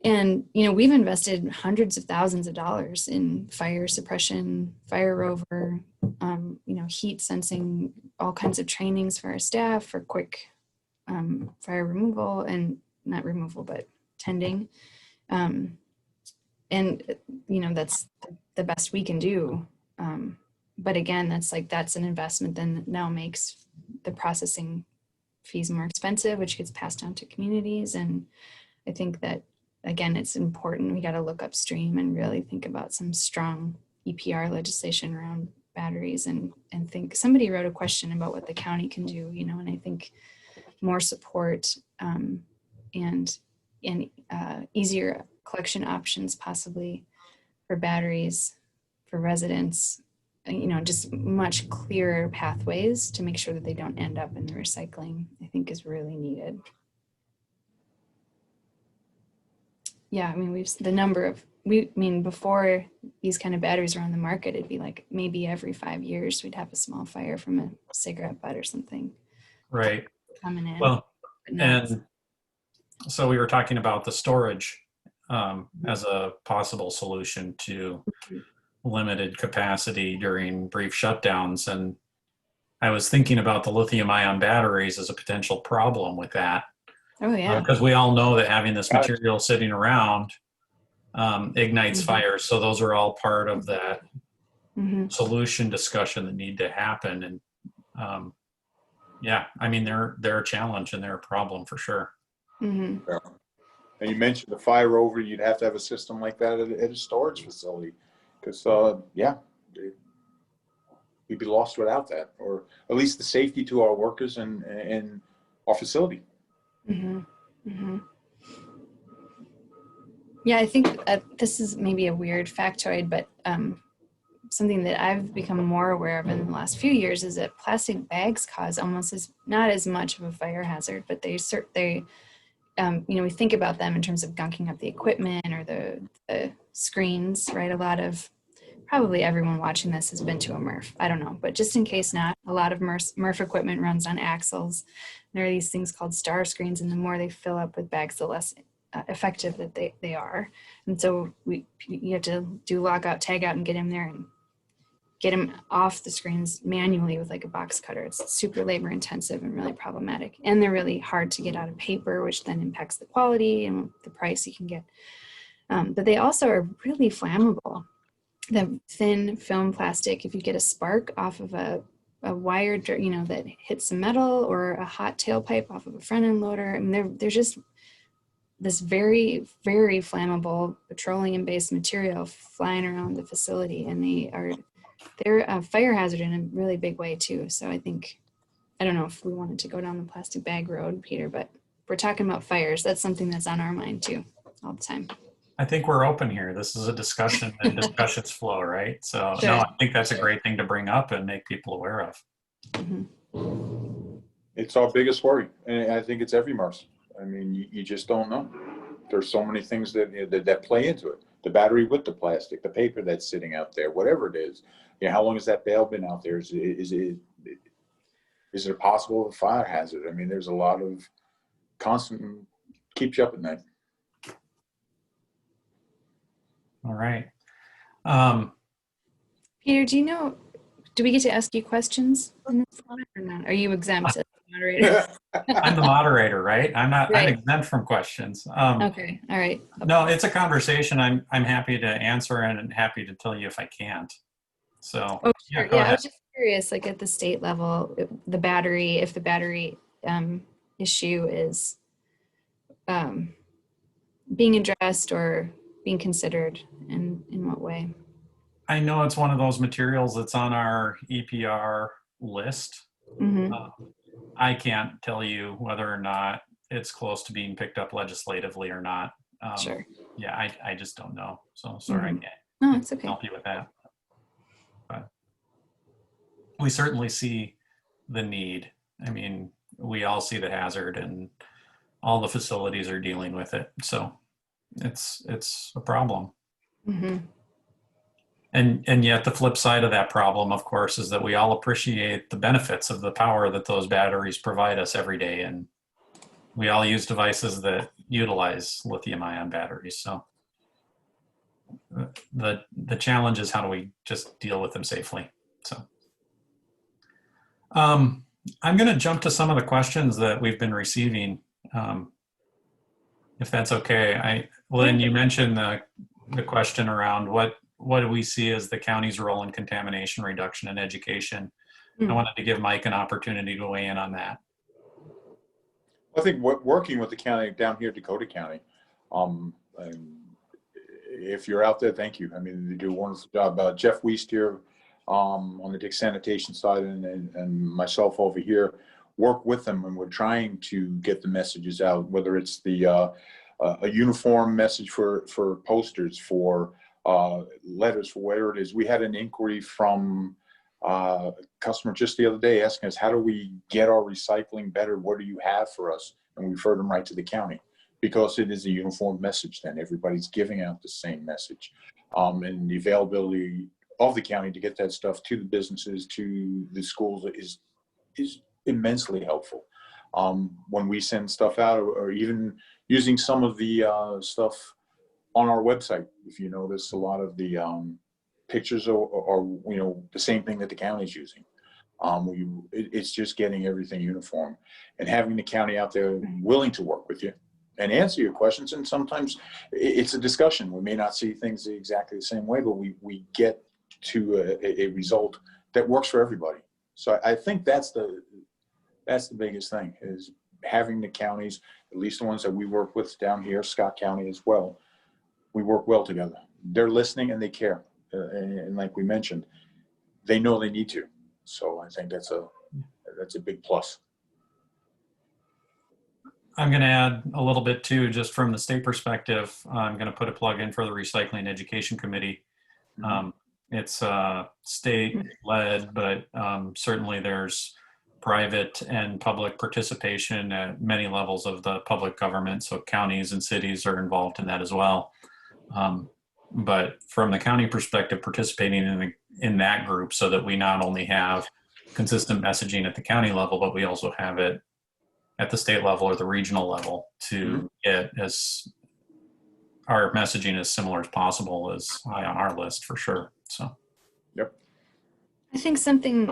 And we've invested hundreds of thousands of dollars in fire suppression, fire rover, heat sensing, all kinds of trainings for our staff for quick fire removal, and not removal, but tending. And that's the best we can do. But again, that's an investment then now makes the processing fees more expensive, which gets passed down to communities. And I think that, again, it's important. We got to look upstream and really think about some strong EPR legislation around batteries, and think. Somebody wrote a question about what the county can do, and I think more support and easier collection options possibly for batteries for residents, just much clearer pathways to make sure that they don't end up in the recycling, I think is really needed. Yeah, I mean, before these kind of batteries were on the market, it'd be like maybe every 5 years we'd have a small fire from a cigarette butt or something. Right. Coming in. Well, But now and so we were talking about the storage as a possible solution to limited capacity during brief shutdowns. And I was thinking about the lithium-ion batteries as a potential problem with that. oh yeah. Because we all know that having this material sitting around ignites fires. So those are all part of that solution discussion that need to happen. And yeah, I mean, they're a challenge and they're a problem for sure. Mm-hmm. Yeah. And you mentioned the fire rover. You'd have to have a system like that at a storage facility, because we'd be lost without that, or at least the safety to our workers and our facility. Mhm. Mhm. Yeah, I think this is maybe a weird factoid, but something that I've become more aware of in the last few years is that plastic bags cause almost not as much of a fire hazard, but they we think about them in terms of gunking up the equipment or the screens, right? Probably everyone watching this has been to a MRF. I don't know, but just in case not, a lot of MRF equipment runs on axles. There are these things called star screens, and the more they fill up with bags, the less effective that they are. And so you have to do lockout, tag out, and get him there and get them off the screens manually with like a box cutter. It's super labor intensive and really problematic. And they're really hard to get out of paper, which then impacts the quality and the price you can get. But they also are really flammable. The thin film plastic, if you get a spark off of a wire, that hits some metal, or a hot tailpipe off of a front end loader, I mean, they're just this very, very flammable petroleum-based material flying around the facility, and they're a fire hazard in a really big way too. So I don't know if we wanted to go down the plastic bag road, Peter, but we're talking about fires. That's something that's on our mind too, all the time. I think we're open here. This is a discussion and discussions flow, right? So Sure. no, I think that's a great thing to bring up and make people aware of. Mm-hmm. It's our biggest worry, and I think it's every MRF. I mean, you just don't know. There's so many things that play into it. The battery with the plastic, the paper that's sitting out there, whatever it is. How long has that bale been out there? Is it a possible fire hazard? I mean, there's a lot of constant keeps you up at night. All right. Peter, do we get to ask you questions in this one or not? Are you exempt as the moderator? I'm the moderator, right? I'm Right. exempt from questions. Okay. All right. No, it's a conversation I'm happy to answer and happy to tell you if I can't. So Oh, sure. go Yeah, I ahead. was just curious, like at the state level, if the battery issue is being addressed or being considered, in what way? I know it's one of those materials that's on our EPR list. Mm-hmm. I can't tell you whether or not it's close to being picked up legislatively or not. Sure. Yeah, I just don't know. So sorry, Mhm. I can't No, it's okay. help you with that. But we certainly see the need. I mean, we all see the hazard, and all the facilities are dealing with it. So it's a problem. Mm-hmm. And yet the flip side of that problem, of course, is that we all appreciate the benefits of the power that those batteries provide us every day. And we all use devices that utilize lithium ion batteries. So the challenge is, how do we just deal with them safely? So I'm going to jump to some of the questions that we've been receiving, if that's okay. Lynn, you mentioned the question around what do we see as the county's role in contamination reduction and education? I wanted to give Mike an opportunity to weigh in on that. I think working with the county down here, Dakota County, if you're out there, thank you. I mean, they do a wonderful job. Jeff Wiest here on the Dick Sanitation side, and myself over here work with them, and we're trying to get the messages out, whether it's a uniform message for posters, for letters, for whatever it is. We had an inquiry from a customer just the other day asking us, how do we get our recycling better? What do you have for us? And we referred them right to the county, because it is a uniform message. Then everybody's giving out the same message, and the availability of the county to get that stuff to the businesses, to the schools is immensely helpful. When we send stuff out, or even using some of the stuff on our website, if you notice, a lot of the pictures are the same thing that the county's using. It's just getting everything uniform, and having the county out there willing to work with you and answer your questions. And sometimes it's a discussion. We may not see things exactly the same way, but we get to a result that works for everybody. So I think that's the biggest thing, is having the counties, at least the ones that we work with down here, Scott County as well. We work well together. They're listening and they care. And like we mentioned, they know they need to. So I think that's a big plus. I'm going to add a little bit too, just from the state perspective. I'm going to put a plug in for the Recycling Education Committee. It's state-led, but certainly there's private and public participation at many levels of the public government. So counties and cities are involved in that as well. But from the county perspective, participating in that group so that we not only have consistent messaging at the county level, but we also have it at the state level or the regional level to get as our messaging as similar as possible is high on our list for sure. So, Yep. I think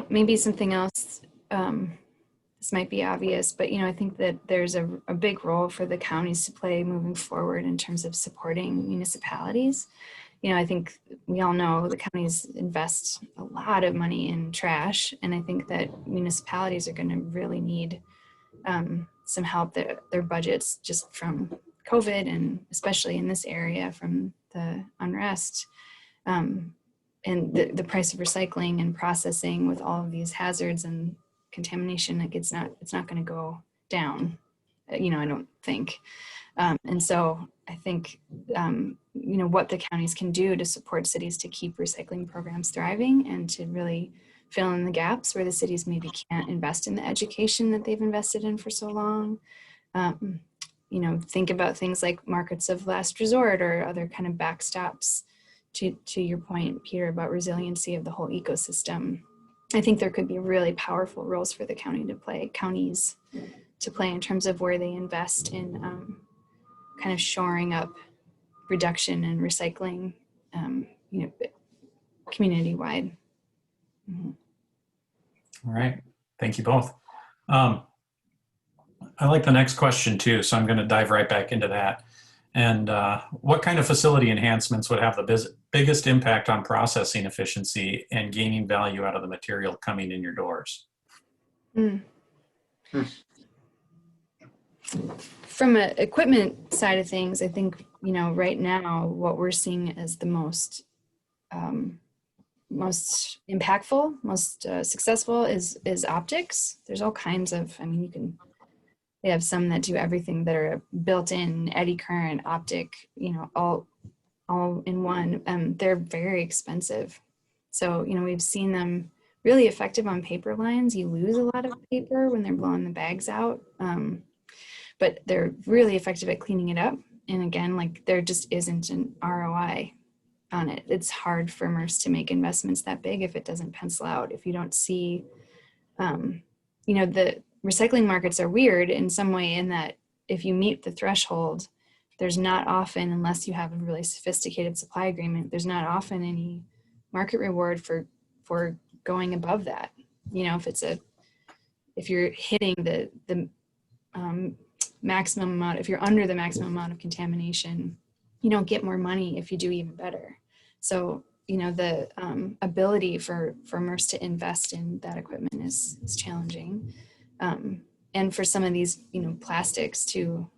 maybe something else, this might be obvious, but I think that there's a big role for the counties to play moving forward in terms of supporting municipalities. I think we all know the counties invest a lot of money in trash, and I think that municipalities are going to really need some help. Their budgets just from COVID, and especially in this area from the unrest, and the price of recycling and processing with all of these hazards and contamination, like it's not going to go down, I don't think. And so I think, what the counties can do to support cities to keep recycling programs thriving and to really fill in the gaps where the cities maybe can't invest in the education that they've invested in for so long. Think about things like markets of last resort or other kind of backstops to your point, Peter, about resiliency of the whole ecosystem. I think there could be really powerful roles for the counties to play in terms of where they invest in kind of shoring up reduction and recycling, community-wide. Mm-hmm. all right. Thank you both. I like the next question too, so I'm going to dive right back into that. And what kind of facility enhancements would have the biggest impact on processing efficiency and gaining value out of the material coming in your doors? From an equipment side of things, I think, right now what we're seeing as the most impactful, most successful is optics. There's all kinds of, they have some that do everything that are built-in eddy current optic, all in one. They're very expensive. So, we've seen them really effective on paper lines. You lose a lot of paper when they're blowing the bags out. But they're really effective at cleaning it up. And again, there just isn't an ROI on it. It's hard for MRFs to make investments that big if it doesn't pencil out. If you don't see, the recycling markets are weird in some way in that if you meet the threshold, there's not often, unless you have a really sophisticated supply agreement, there's not often any market reward for going above that. If you're hitting the maximum amount, if you're under the maximum amount of contamination, you don't get more money if you do even better. So, the ability for MRFs to invest in that equipment is challenging. And for some of these, plastics too,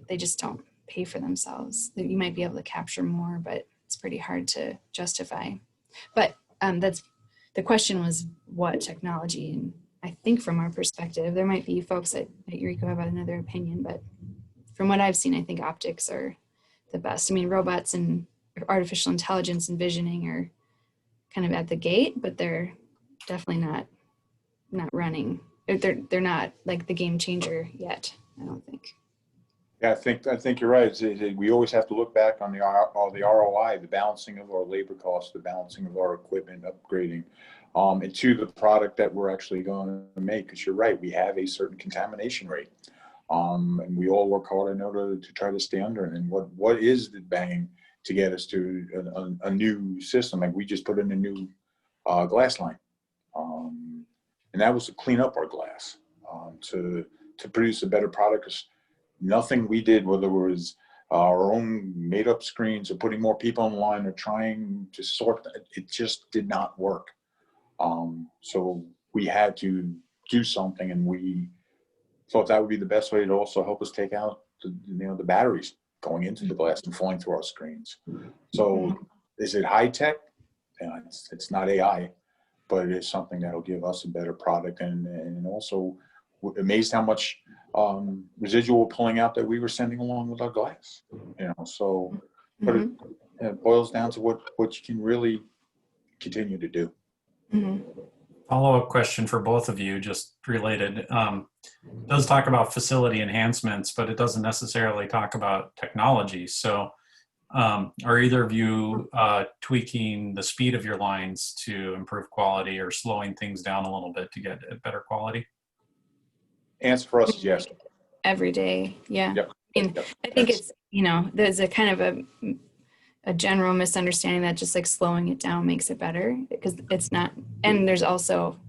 they just don't pay for themselves. You might be able to capture more, but it's pretty hard to justify. But the question was what technology, and I think from our perspective, there might be folks at Eureka have another opinion, but from what I've seen, I think optics are the best. Robots and artificial intelligence and visioning are kind of at the gate, but they're definitely not running. They're not like the game changer yet, I don't think. Yeah, I think you're right. We always have to look back on the ROI, the balancing of our labor costs, the balancing of our equipment upgrading, and to the product that we're actually going to make. Because you're right, we have a certain contamination rate, and we all work hard in order to try to stay under it. And what is the bang to get us to a new system? Like we just put in a new glass line, and that was to clean up our glass, to produce a better product. 'Cause nothing we did, whether it was our own made up screens or putting more people online or trying to sort, it just did not work. So we had to do something, and we thought that would be the best way to also help us take out the batteries going into the glass and falling through our screens. So is it high tech? It's not AI, but it is something that'll give us a better product, and also we're amazed how much residual we're pulling out that we were sending along with our glass. So but Mhm. it boils down to what you can really continue to do. Mhm. Follow-up question for both of you, just related. It does talk about facility enhancements, but it doesn't necessarily talk about technology. So are either of you tweaking the speed of your lines to improve quality or slowing things down a little bit to get a better quality? Answer for us is yes. Every day, yeah. Yep. And Yep. I think it's, there's a kind of a general misunderstanding that just like slowing it down makes it better, because it's not. And there's also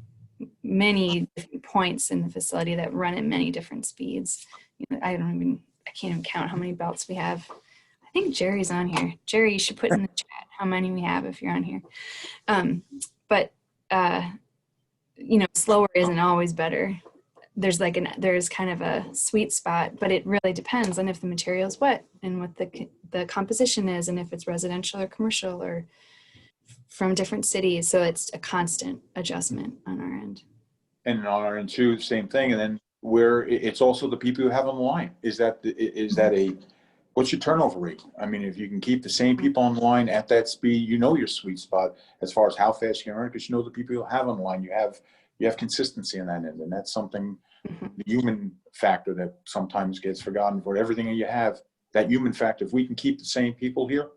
many different points in the facility that run at many different speeds. I can't even count how many belts we have. I think Jerry's on here. Jerry, you should put in the chat how many we have if you're on here. But slower isn't always better. There's kind of a sweet spot, but it really depends on if the material is wet and what the composition is, and if it's residential or commercial or from different cities. So it's a constant adjustment on our end. And on our end too, same thing. And then it's also the people who have on the line. Is that what's your turnover rate? I mean, if you can keep the same people on the line at that speed, your sweet spot as far as how fast you can run, because the people you have on the line, you have consistency in that end. And that's something, the human factor that sometimes gets forgotten. For everything you have, that human factor, if we can keep the same people here,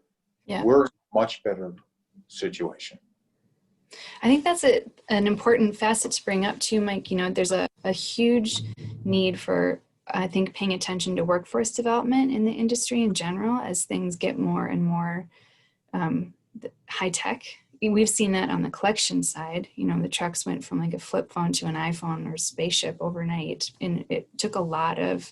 we're in a much better situation. I think that's an important facet to bring up too, Mike. There's a huge need for, I think, paying attention to workforce development in the industry in general as things get more and more high tech. We've seen that on the collection side. The trucks went from like a flip phone to an iPhone or spaceship overnight, and it took a lot of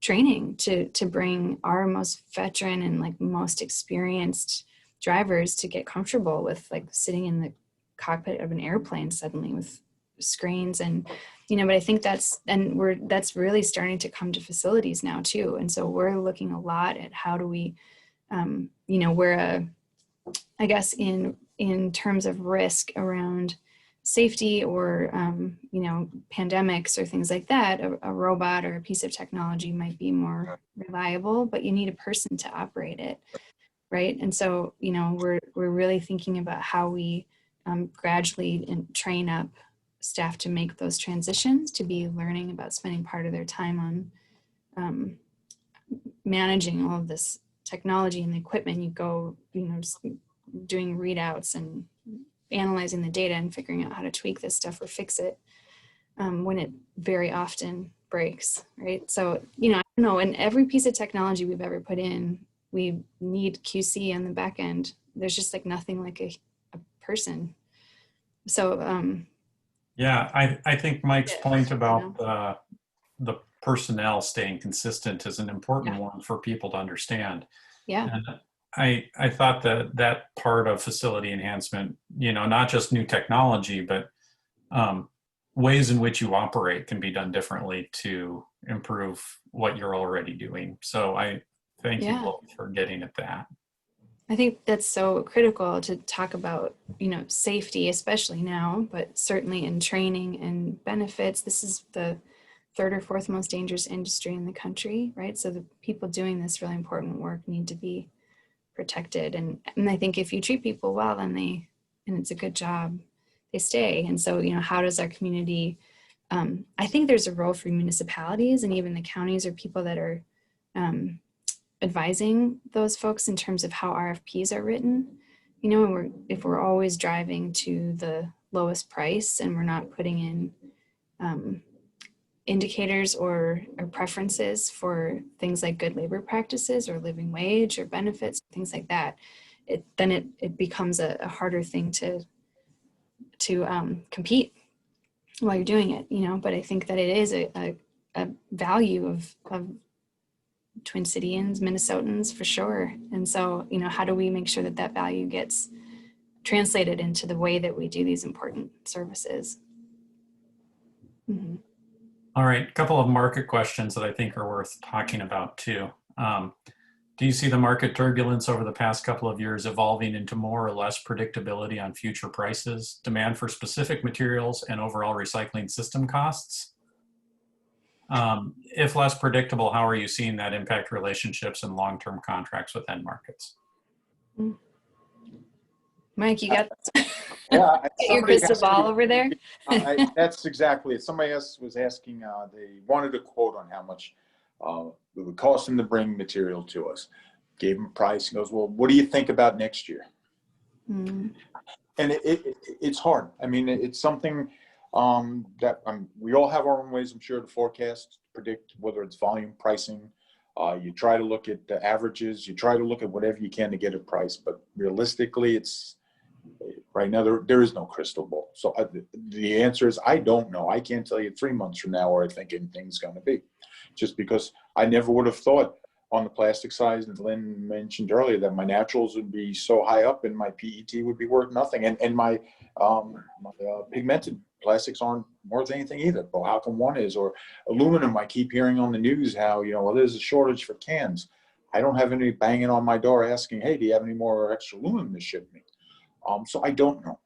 training to bring our most veteran and like most experienced drivers to get comfortable with like sitting in the cockpit of an airplane suddenly with screens. And but I think that's really starting to come to facilities now too. And so we're looking a lot at how do we I guess in terms of risk around safety or pandemics or things like that, a robot or a piece of technology might be more reliable, but you need a person to operate it, right? And so we're really thinking about how we gradually train up staff to make those transitions, to be learning about spending part of their time on managing all of this technology and the equipment. You go, doing readouts and analyzing the data and figuring out how to tweak this stuff or fix it when it very often breaks, right? So, I don't know, in every piece of technology we've ever put in, we need QC on the back end. There's just like nothing like a person. So I think Mike's point about the personnel staying consistent is an important one for people to understand. Yeah. And I thought that part of facility enhancement, not just new technology, but ways in which you operate can be done differently to improve what you're already doing. So I thank you both for getting at that. I think that's so critical to talk about, safety, especially now, but certainly in training and benefits. This is the third or fourth most dangerous industry in the country, right? So the people doing this really important work need to be protected. And I think if you treat people well, and it's a good job, they stay. And so, how does our community, I think there's a role for municipalities and even the counties or people that are advising those folks in terms of how RFPs are written. And if we're always driving to the lowest price and we're not putting in indicators or preferences for things like good labor practices or living wage or benefits, things like that, it becomes a harder thing to compete while you're doing it, but I think that it is a value of Twin Cityans, Minnesotans, for sure. And so, how do we make sure that value gets translated into the way that we do these important services? Mm-hmm. All right, a couple of market questions that I think are worth talking about too. Do you see the market turbulence over the past couple of years evolving into more or less predictability on future prices, demand for specific materials, and overall recycling system costs? If less predictable, how are you seeing that impact relationships and long-term contracts with end markets? Mike, you got Yeah, get your crystal ball over there? That's exactly it. Somebody else was asking, they wanted a quote on how much it would cost them to bring material to us. Gave him a price. He goes, well, what do you think about next year? Mm. And it's hard. I mean, it's something that we all have our own ways, I'm sure, to forecast, predict whether it's volume, pricing. You try to look at the averages. You try to look at whatever you can to get a price. But realistically, it's right now, there is no crystal ball. So the answer is, I don't know. I can't tell you 3 months from now where I think anything's going to be. Just because I never would have thought on the plastic side, and Lynn mentioned earlier, that my naturals would be so high up and my PET would be worth nothing. And my pigmented plastics aren't worth anything either. But how come one is? Or aluminum, I keep hearing on the news how, well, there's a shortage for cans. I don't have any banging on my door asking, hey, do you have any more extra aluminum to ship me? So I don't know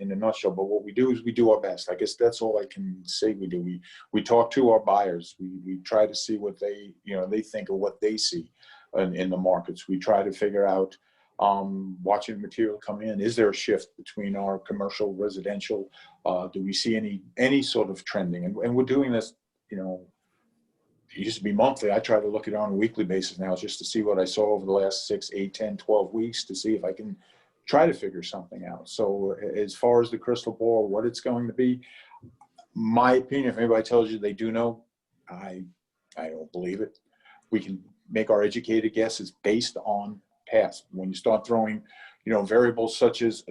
in a nutshell, but what we do is we do our best. I guess that's all I can say we do. We talk to our buyers. We try to see what they, they think of what they see in the markets. We try to figure out, watching material come in, is there a shift between our commercial, residential? Do we see any sort of trending? And we're doing this, it used to be monthly. I try to look at it on a weekly basis now just to see what I saw over the last 6, 8, 10, 12 weeks to see if I can try to figure something out. So as far as the crystal ball, what it's going to be, my opinion, if anybody tells you they do know, I don't believe it. We can make our educated guesses based on past. When you start throwing, variables such as,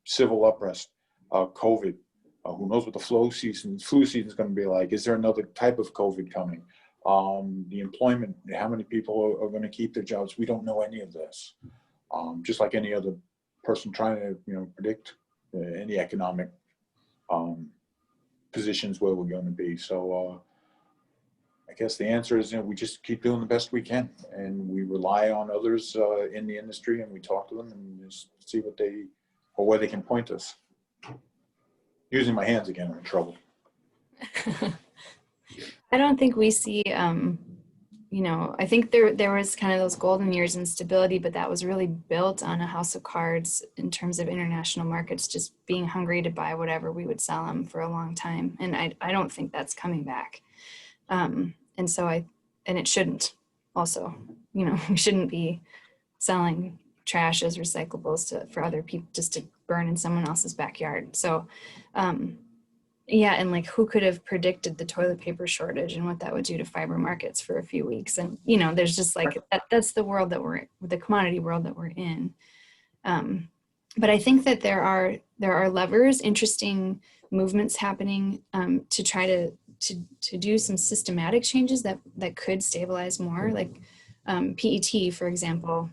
civil unrest, COVID, who knows what the flu season is going to be like? Is there another type of COVID coming? The employment, how many people are going to keep their jobs? We don't know any of this. Just like any other person trying to, predict any economic positions where we're going to be. So I guess the answer is, we just keep doing the best we can, and we rely on others in the industry, and we talk to them and just see where they can point us. Using my hands again, I'm in trouble. I don't think we see, I think there was kind of those golden years in stability, but that was really built on a house of cards in terms of international markets just being hungry to buy whatever we would sell them for a long time. And I don't think that's coming back. And it shouldn't also, we shouldn't be selling trash as recyclables for other people just to burn in someone else's backyard. So, yeah, and who could have predicted the toilet paper shortage and what that would do to fiber markets for a few weeks? And, there's just that's the world the commodity world that we're in. But I think that there are levers, interesting movements happening to try to do some systematic changes that could stabilize more. Like PET, for example,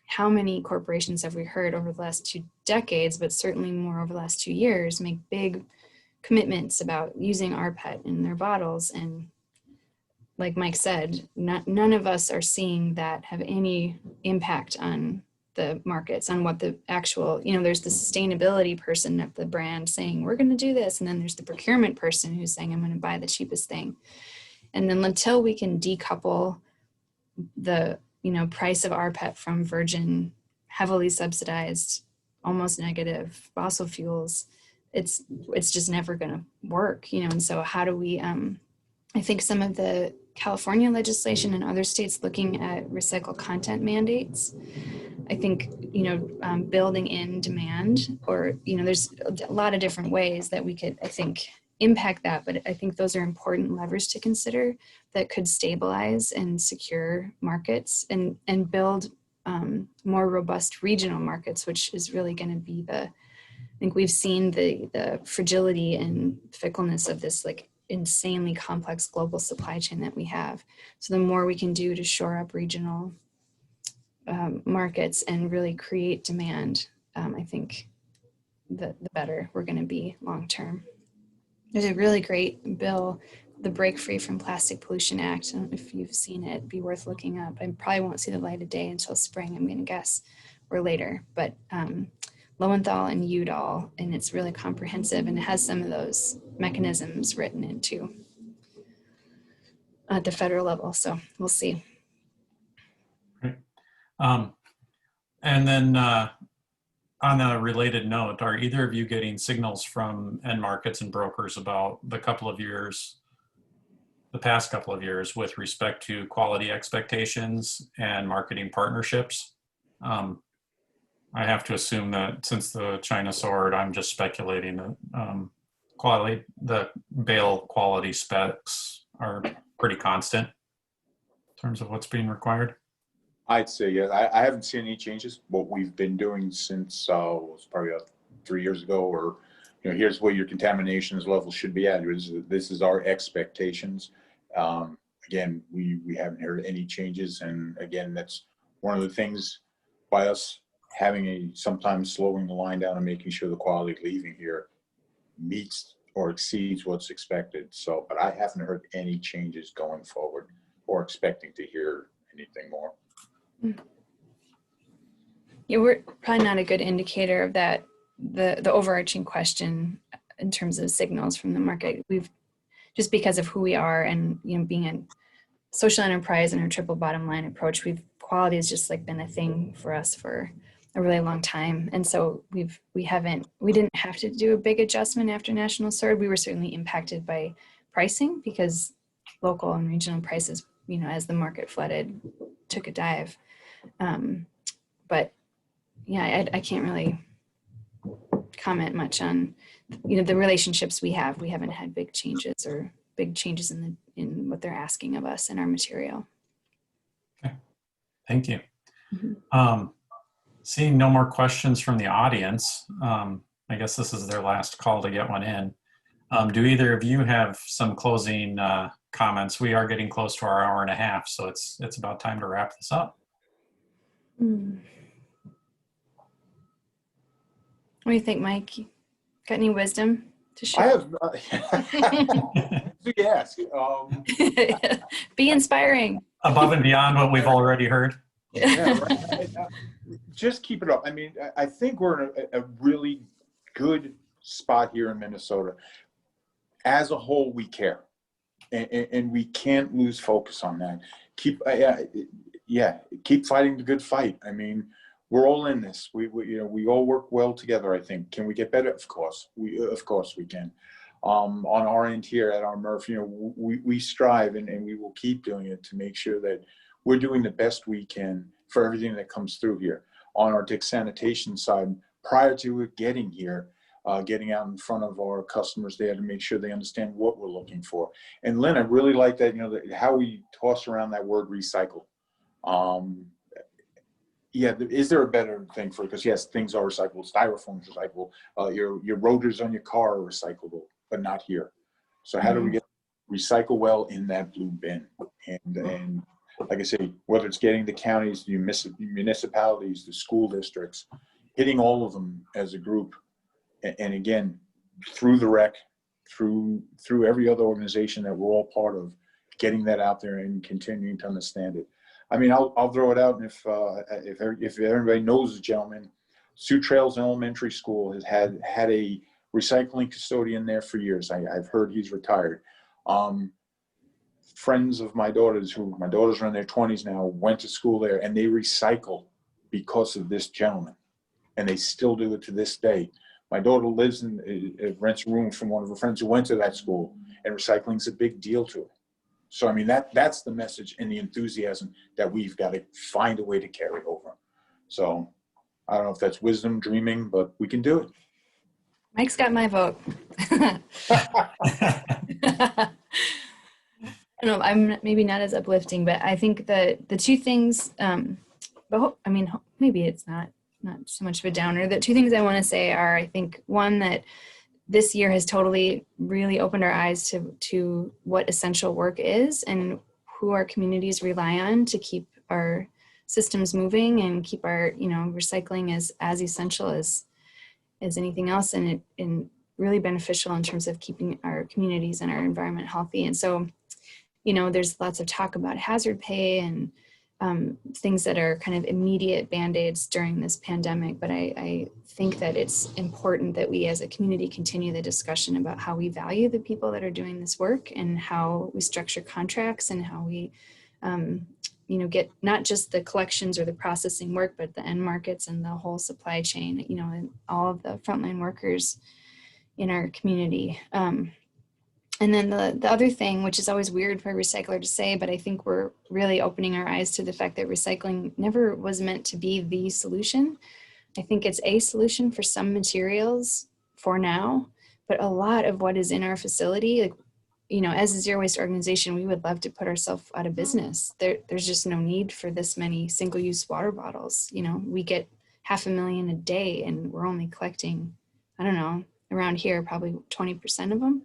how many corporations have we heard over the last 2 decades, but certainly more over the last 2 years, make big commitments about using rPET in their bottles? And like Mike said, none of us are seeing that have any impact on the markets, on what the actual, there's the sustainability person at the brand saying, we're going to do this. And then there's the procurement person who's saying, I'm going to buy the cheapest thing. And then until we can decouple the, price of rPET from virgin, heavily subsidized, almost negative fossil fuels, it's just never going to work, and so how do we, I think some of the California legislation and other states looking at recycled content mandates, I think, building in demand, or, there's a lot of different ways that we could, I think, impact that, but I think those are important levers to consider that could stabilize and secure markets and build more robust regional markets, which is really going to be I think we've seen the fragility and fickleness of this insanely complex global supply chain that we have. So the more we can do to shore up regional markets and really create demand, I think the better we're going to be long term. There's a really great bill the Break Free from Plastic Pollution Act. I don't know if you've seen it, it'd be worth looking up. I probably won't see the light of day until spring, I'm going to guess, or later. But Lowenthal and Udall, and it's really comprehensive, and it has some of those mechanisms written into at the federal level. So we'll see. And then on a related note, are either of you getting signals from end markets and brokers about the past couple of years with respect to quality expectations and marketing partnerships? I have to assume that since the China sword, I'm just speculating that the bale quality specs are pretty constant in terms of what's being required. I'd say, yeah, I haven't seen any changes. What we've been doing since, it was probably 3 years ago, or, here's where your contaminations level should be at. This is our expectations. Again, we haven't heard any changes. And again, that's one of the things by us having sometimes slowing the line down and making sure the quality leaving here meets or exceeds what's expected. So, but I haven't heard any changes going forward or expecting to hear anything more. Yeah, we're probably not a good indicator of that, the overarching question in terms of signals from the market. We've, just because of who we are and, being a social enterprise and our triple bottom line approach, quality has just like been a thing for us for a really long time. And so we didn't have to do a big adjustment after National Sword. We were certainly impacted by pricing because local and regional prices, as the market flooded, took a dive. But yeah, I can't really comment much on, the relationships we have. We haven't had big changes in what they're asking of us in our material. Okay, thank you. Mm-hmm. Seeing no more questions from the audience, I guess this is their last call to get one in. Do either of you have some closing comments? We are getting close to our hour and a half, so it's about time to wrap this up. What do you think, Mike? Got any wisdom to share? I have. Yes. Be inspiring. Above and beyond what we've already heard. Yeah, right. Just keep it up. I mean, I think we're in a really good spot here in Minnesota. As a whole, we care, and we can't lose focus on that. Keep fighting the good fight. I mean, we're all in this. We all work well together. I think. Can we get better? Of course, we can. On our end here at our MRF, we strive and we will keep doing it to make sure that we're doing the best we can for everything that comes through here. On our Dick Sanitation side, prior to it getting here, getting out in front of our customers there to make sure they understand what we're looking for. And Lynn, I really like that, how we toss around that word recycle. Is there a better thing for it? Because yes, things are recyclable. Styrofoam is recyclable. Your rotors on your car are recyclable, but not here. So how do we get recycle well in that blue bin? And like I say, whether it's getting the counties, the municipalities, the school districts, hitting all of them as a group, and again, through the rec, through every other organization that we're all part of, getting that out there and continuing to understand it. I mean, I'll throw it out, and if everybody knows the gentleman, Sioux Trails Elementary School has had a recycling custodian there for years. I've heard he's retired. Friends of my daughters, my daughters are in their 20s now, went to school there, and they recycle because of this gentleman, and they still do it to this day. My daughter rents a room from one of her friends who went to that school, and recycling is a big deal to her. So, I mean, that's the message and the enthusiasm that we've got to find a way to carry over. So, I don't know if that's wisdom, dreaming, but we can do it. Mike's got my vote. I don't know, I'm maybe not as uplifting, but I think that the two things, maybe it's not so much of a downer. The two things I want to say are, I think, one, that this year has totally really opened our eyes to what essential work is and who our communities rely on to keep our systems moving and keep our, recycling as essential as anything else. And really beneficial in terms of keeping our communities and our environment healthy. And so, you know, there's lots of talk about hazard pay and things that are kind of immediate band-aids during this pandemic. But I think that it's important that we as a community continue the discussion about how we value the people that are doing this work and how we structure contracts and how we, you know, get not just the collections or the processing work, but the end markets and the whole supply chain, you know, and all of the frontline workers in our community. And then the other thing, which is always weird for a recycler to say, but I think we're really opening our eyes to the fact that recycling never was meant to be the solution. I think it's a solution for some materials for now, but a lot of what is in our facility, like, you know, as a zero waste organization, we would love to put ourselves out of business. There's just no need for this many single-use water bottles. You know, we get 500,000 a day and we're only collecting, I don't know, around here, probably 20% of them.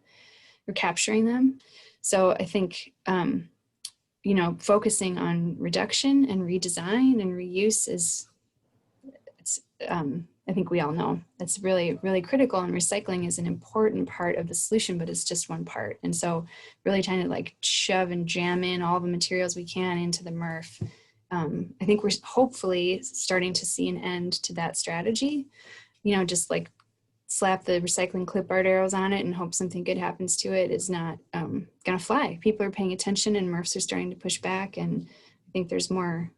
We're capturing them. So I think, you know, focusing on reduction and redesign and reuse is, I think we all know that's really, really critical, and recycling is an important part of the solution, but it's just one part. And so really trying to like shove and jam in all the materials we can into the MRF. I think we're hopefully starting to see an end to that strategy, you know, just like slap the recycling clip art arrows on it and hope something good happens to it is not gonna fly. People are paying attention and MRFs are starting to push back, and I think there's more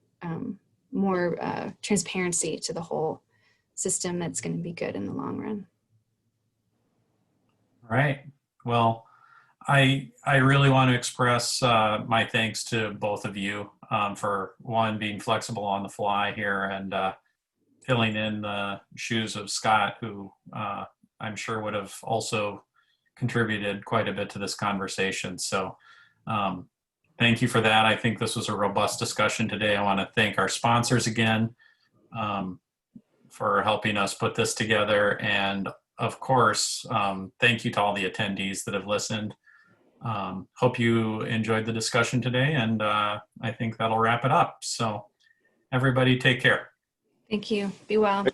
transparency to the whole system that's going to be good in the long run. All right. Well, I really want to express my thanks to both of you for one, being flexible on the fly here and filling in the shoes of Scott, who I'm sure would have also contributed quite a bit to this conversation. So thank you for that. I think this was a robust discussion today. I want to thank our sponsors again for helping us put this together. And of course, thank you to all the attendees that have listened. Hope you enjoyed the discussion today, and I think that'll wrap it up. So everybody take care. Thank you. Be well.